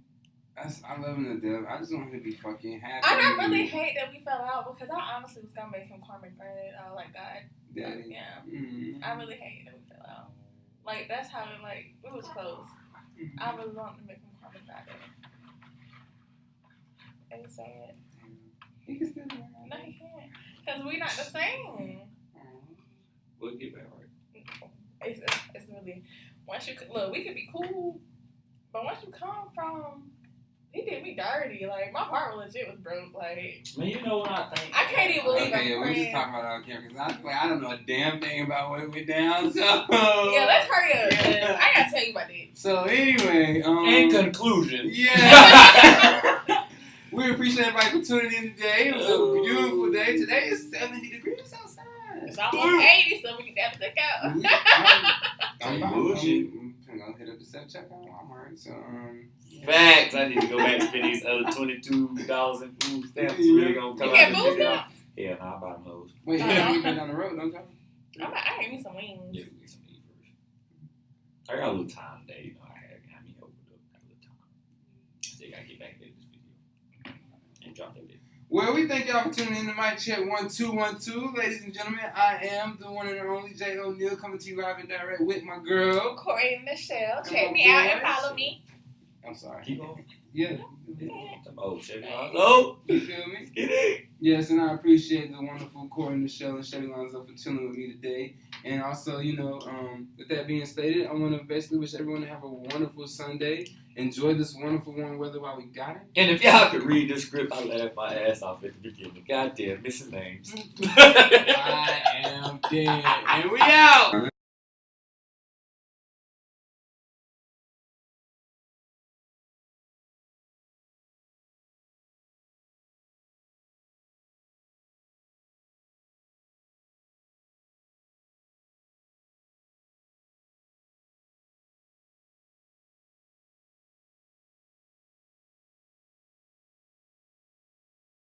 I love him to death. I just want him to be fucking happy. I really hate that we fell out because I honestly was gonna make him karmic granted. I was like, God, Daddy. yeah. Mm-hmm. I really hate that we fell out. Like that's how it was close. I really wanted to make him karmic granted. It's sad. He can still be around. No, he can't. Because we're not the same. We'll get back right. It's really, once you, look, we could be cool, but once you come from, he did me dirty. Like, my heart legit was broke. Like, Man, you know what I think? I can't even believe Okay, I'm we just friends. talking about it on camera because I don't know a damn thing about what went down. So Yeah, let's hurry up. 'Cause I gotta tell you about this. So anyway, In conclusion. Yeah. We appreciate everybody for tuning in today. It was a beautiful day. Today is 70 degrees outside. It's almost 80, so we can have to look out. I'm bullshit. I'm gonna hit up the self-checkout at Walmart. So Facts. I need to go back and spend these other $22 in food stamps. It's really gonna come You out get to food $50. stamps? Yeah, nah, I buy them hoes. wait, we been down the road, don't you? I ate me some wings. Yeah, we get some meat first. I got a little time today, you know. I mean, opened up. Got a little time. Still gotta get back into this video and drop that video. Well, we thank y'all for tuning in to Mic Check 1212. Ladies and gentlemen, I am the one and only Jay O'Neal coming to you live and direct with my girl. Kori Nichelle. Come Check on, me out boys. and follow me. I'm sorry. Keep on. Yeah. Oh, Shevy Lonzo. You feel me? Get it. Yes, and I appreciate the wonderful Kori Nichelle and Shevy Lonzo for chilling with me today. And also, with that being stated, I want to basically wish everyone to have a wonderful Sunday. Enjoy this wonderful warm weather while we got it. And if y'all could read this script, I laughed my ass off at the beginning. Goddamn, missing names. I am dead. And we out.